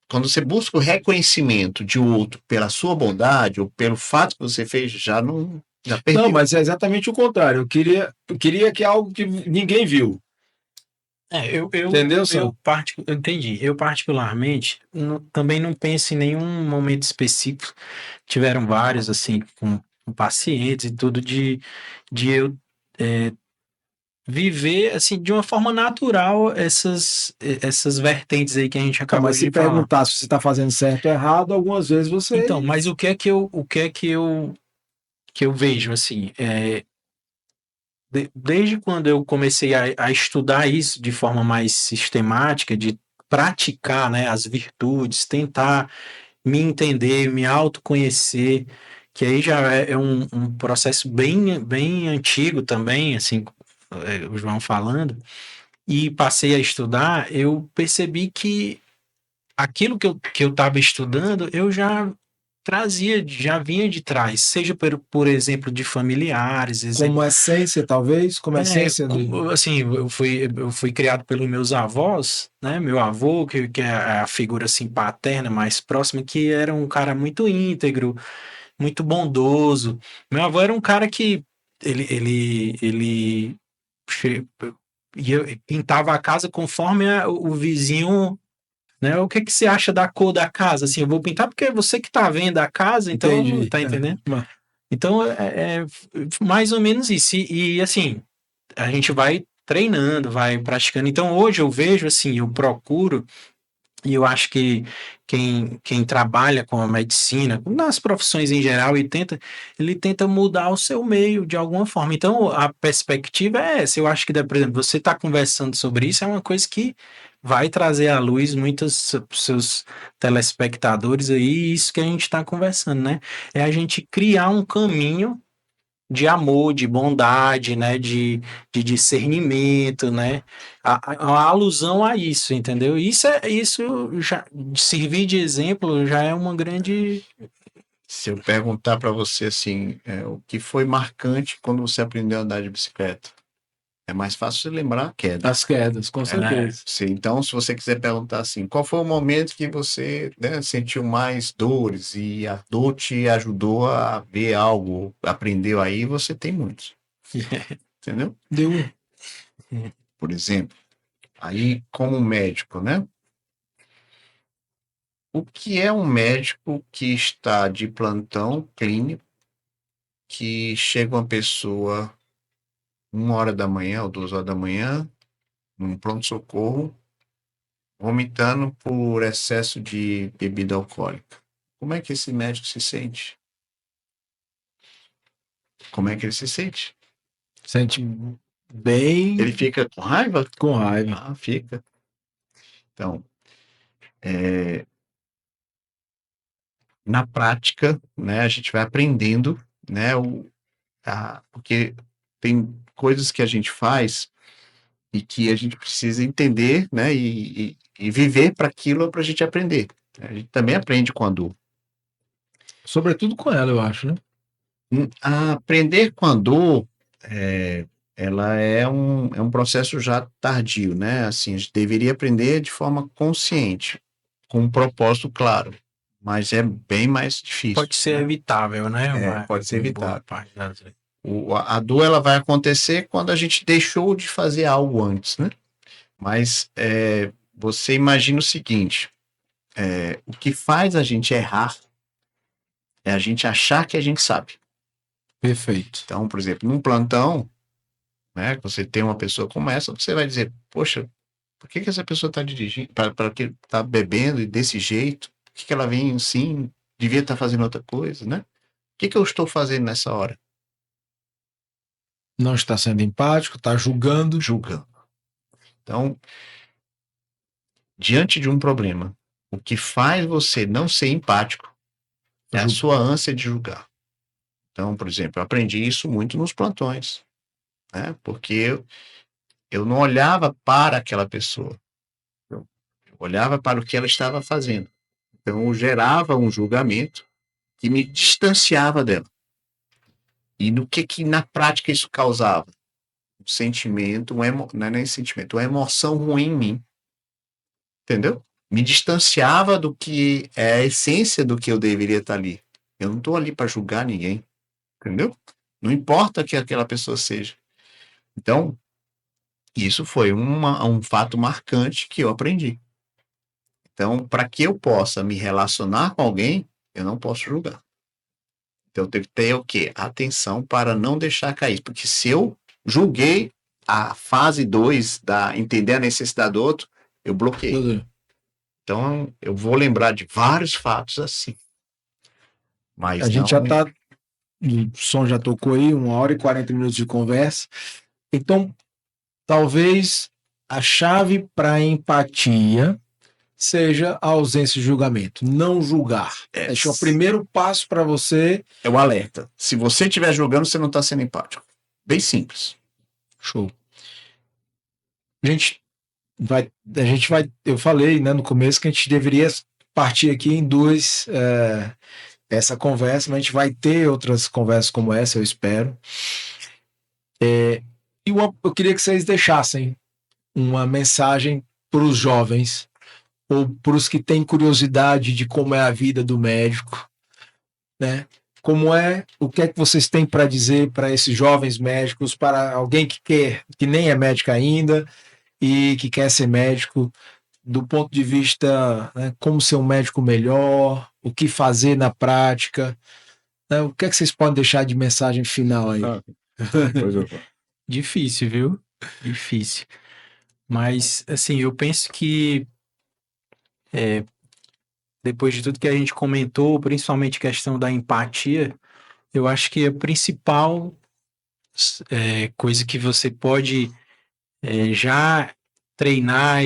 Quando você busca o reconhecimento de outro pela sua bondade ou pelo fato que você fez, já perdeu. Não, mas é exatamente o contrário. Eu queria que algo que ninguém viu. Entendeu, Sam? Eu entendi. Eu, particularmente, também não penso em nenhum momento específico. Tiveram vários, assim, com pacientes e tudo, de eu viver, assim, de uma forma natural essas vertentes aí que a gente Tá, acabou mas se de falar. perguntar se você está fazendo certo ou errado, algumas vezes você. Então, mas o que é que eu vejo, assim, desde quando eu comecei a estudar isso de forma mais sistemática, de praticar, né, as virtudes, tentar me entender, me autoconhecer, que aí já é um processo bem antigo também, assim, o João falando, e passei a estudar, eu percebi que aquilo que eu estava estudando, eu já trazia, já vinha de trás, seja por exemplo de familiares, Como essência, talvez, como essência de. assim, eu fui criado pelos meus avós, né? Meu avô, que é a figura assim paterna mais próxima, que era um cara muito íntegro, muito bondoso. Meu avô era um cara que ele che- pintava a casa conforme o vizinho, né? O que que você acha da cor da casa? Assim, eu vou pintar porque é você que tá vendo a casa, então, Entendi. tá entendendo? Então, mais ou menos isso. Assim, a gente vai treinando, vai praticando. Então, hoje eu vejo assim, eu procuro, e eu acho que quem trabalha com a medicina, nas profissões em geral, ele tenta mudar o seu meio de alguma forma. Então, a perspectiva é essa. Eu acho que, por exemplo, você está conversando sobre isso, é uma coisa que vai trazer à luz muitos seus telespectadores aí, isso que a gente está conversando, né? É a gente criar um caminho de amor, de bondade, né, de discernimento, né, a alusão a isso, entendeu? Isso já servir de exemplo já é uma grande. Se eu perguntar para você assim, o que foi marcante quando você aprendeu a andar de bicicleta? É mais fácil você lembrar a queda. As quedas, com certeza. Então, se você quiser perguntar assim, qual foi o momento que você, né, sentiu mais dores e a dor te ajudou a ver algo, aprendeu aí, você tem muitos, entendeu? Deu. Por exemplo, aí como médico, né? O que é um médico que está de plantão clínico, que chega uma pessoa 1 hora da manhã ou 2 horas da manhã, num pronto-socorro, vomitando por excesso de bebida alcoólica? Como é que esse médico se sente? Como é que ele se sente? Sente bem. Ele fica com raiva? Com raiva. Ah, fica. Então, na prática, né, a gente vai aprendendo, né, porque tem coisas que a gente faz e que a gente precisa entender, né, e viver para aquilo para a gente aprender. A gente também aprende com a dor. Sobretudo com ela, eu acho, né? Aprender com a dor, ela é um processo já tardio, né? Assim, a gente deveria aprender de forma consciente, com um propósito claro, mas é bem mais difícil. Pode ser né? evitável, né? Pode ser Em boa evitável. parte das vezes. A dor ela vai acontecer quando a gente deixou de fazer algo antes, né? Mas você imagina o seguinte: o que faz a gente errar é a gente achar que a gente sabe. Perfeito. Então, por exemplo, num plantão, né, você tem uma pessoa como essa, você vai dizer, poxa, por que essa pessoa está dirigindo, para que está bebendo e desse jeito? Por que ela vem assim? Devia estar fazendo outra coisa, né? O que eu estou fazendo nessa hora? Não está sendo empático, está julgando. Julgando. Então, diante de um problema, o que faz você não ser empático é a sua ânsia de julgar. Então, por exemplo, eu aprendi isso muito nos plantões, né? Porque eu não olhava para aquela pessoa, eu olhava para o que ela estava fazendo. Então, eu gerava um julgamento que me distanciava dela. E no que na prática isso causava? sentimento, não é nem sentimento, uma emoção ruim em mim, entendeu? Me distanciava do que é a essência do que eu deveria estar ali. Eu não estou ali para julgar ninguém, entendeu? Não importa que aquela pessoa seja. Então, isso foi um fato marcante que eu aprendi. Então, para que eu possa me relacionar com alguém, eu não posso julgar. Então, eu tenho que ter o quê? Atenção para não deixar cair. Porque se eu julguei a fase 2 da entender a necessidade do outro, eu bloqueei. Então, eu vou lembrar de vários fatos assim. Mas A gente já está. O som já tocou aí, 1 hora e 40 minutos de conversa. Então, talvez a chave para a empatia seja a ausência de julgamento. Não julgar. Esse é o primeiro passo para você. É o alerta. Se você estiver julgando, você não está sendo empático. Bem simples. Show. A gente vai. Eu falei, né, no começo que a gente deveria partir aqui em dois. Essa conversa, mas a gente vai ter outras conversas como essa, eu espero. E eu queria que vocês deixassem uma mensagem para os jovens ou para os que têm curiosidade de como é a vida do médico, né? O que é que vocês têm para dizer para esses jovens médicos, para alguém que nem é médico ainda e que quer ser médico, do ponto de vista, né, como ser um médico melhor, o que fazer na prática, né? O que é que vocês podem deixar de mensagem final aí? Difícil, viu? Difícil. Mas, assim, eu penso que depois de tudo que a gente comentou, principalmente a questão da empatia, eu acho que a principal coisa que você pode já treinar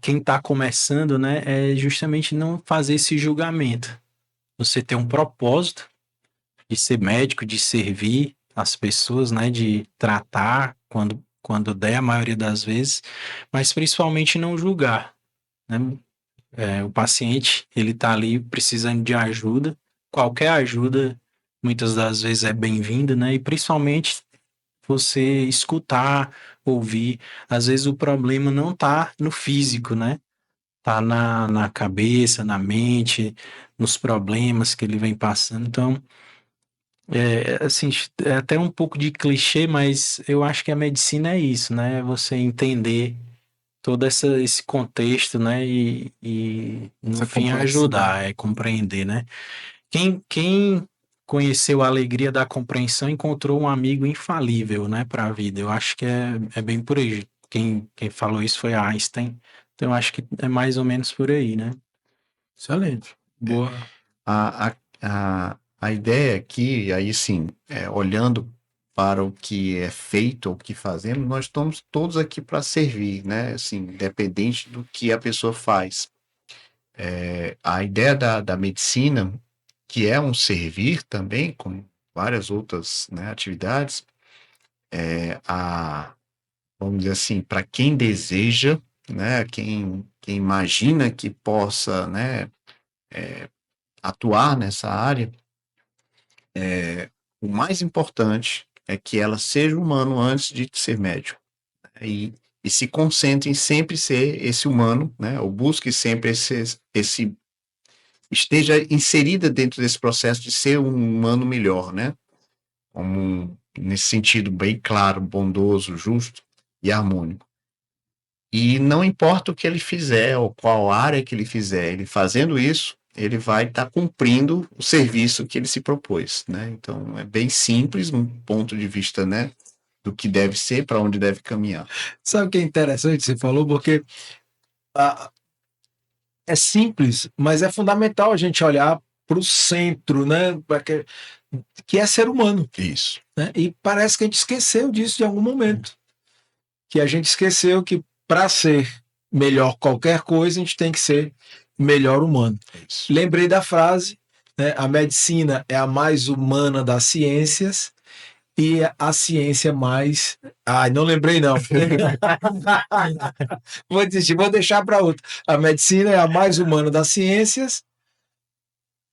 quem está começando, né, é justamente não fazer esse julgamento. Você ter um propósito de ser médico, de servir as pessoas, né, de tratar quando der, a maioria das vezes, mas principalmente não julgar, né? O paciente, ele está ali precisando de ajuda, qualquer ajuda, muitas das vezes é bem-vinda, né? E principalmente você escutar, ouvir. Às vezes o problema não está no físico, né? Tá na cabeça, na mente, nos problemas que ele vem passando. Então, assim, é até um pouco de clichê, mas eu acho que a medicina é isso, né? É você entender todo esse contexto, né? E no Essa fim ajudar, compreender, né? Quem conheceu a alegria da compreensão encontrou um amigo infalível, né, para a vida. Eu acho que é bem por aí. Quem falou isso foi Einstein. Então eu acho que é mais ou menos por aí, né? Excelente. Boa. A ideia aqui, aí sim, olhando para o que é feito, o que fazemos, nós estamos todos aqui para servir, né? Assim, independente do que a pessoa faz. A ideia da medicina, que é um servir também, com várias outras, né, atividades, vamos dizer assim, para quem deseja, né, quem imagina que possa, né, atuar nessa área, o mais importante é que ela seja humano antes de ser médico. E se concentre em sempre ser esse humano, né? Ou busque sempre esteja inserida dentro desse processo de ser um humano melhor, né? Nesse sentido bem claro, bondoso, justo e harmônico. E não importa o que ele fizer ou qual área que ele fizer, ele fazendo isso, ele vai estar cumprindo o serviço que ele se propôs, né? Então, é bem simples, num ponto de vista, né, do que deve ser, para onde deve caminhar. Sabe o que é interessante você falou? Porque é simples, mas é fundamental a gente olhar para o centro, né? Que é ser humano. Isso. Né? E parece que a gente esqueceu disso de algum momento. Que a gente esqueceu que para ser melhor qualquer coisa, a gente tem que ser melhor humano. Isso. Lembrei da frase, né? A medicina é a mais humana das ciências e a ciência mais... Ai, não lembrei não. Vou desistir, vou deixar para outra. A medicina é a mais humana das ciências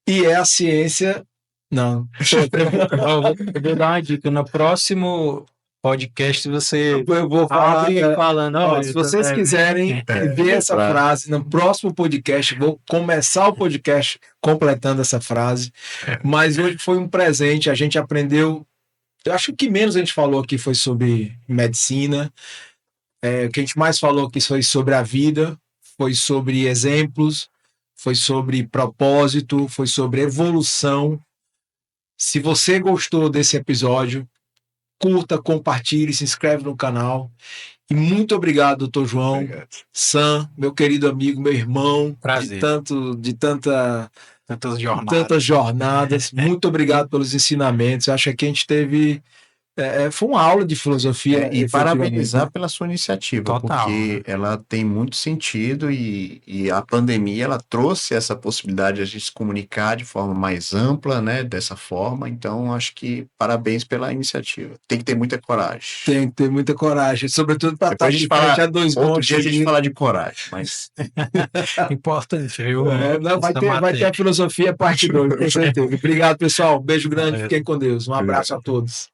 e é a ciência... Não. Eu vou dar uma dica. No próximo podcast você Eu vou falar. abre falando, ó, Se vocês quiserem ver essa frase no próximo podcast, vou começar o podcast completando essa frase. Mas hoje foi um presente, a gente aprendeu. Eu acho que o que menos a gente falou aqui foi sobre medicina. O que a gente mais falou aqui foi sobre a vida, foi sobre exemplos, foi sobre propósito, foi sobre evolução. Se você gostou desse episódio, curta, compartilhe, se inscreve no canal. E muito obrigado, doutor João. Obrigado. Sam, meu querido amigo, meu irmão. Prazer. Tantas jornadas. jornadas. Muito obrigado pelos ensinamentos. Eu acho que aqui a gente teve... foi uma aula de filosofia. E parabenizar pela sua iniciativa, Total, porque ela tem muito sentido e a pandemia ela trouxe essa possibilidade de a gente se comunicar de forma mais ampla, né? Dessa forma. Então, acho que parabéns pela iniciativa. Tem que ter muita coragem. Tem que ter muita coragem, sobretudo para estar de frente a dois outro montes. dia a gente falar de coragem, mas Importante, viu? Vai ter a filosofia parte 2, com certeza. Obrigado, pessoal. Beijo grande, fiquem com Deus. Um abraço a todos.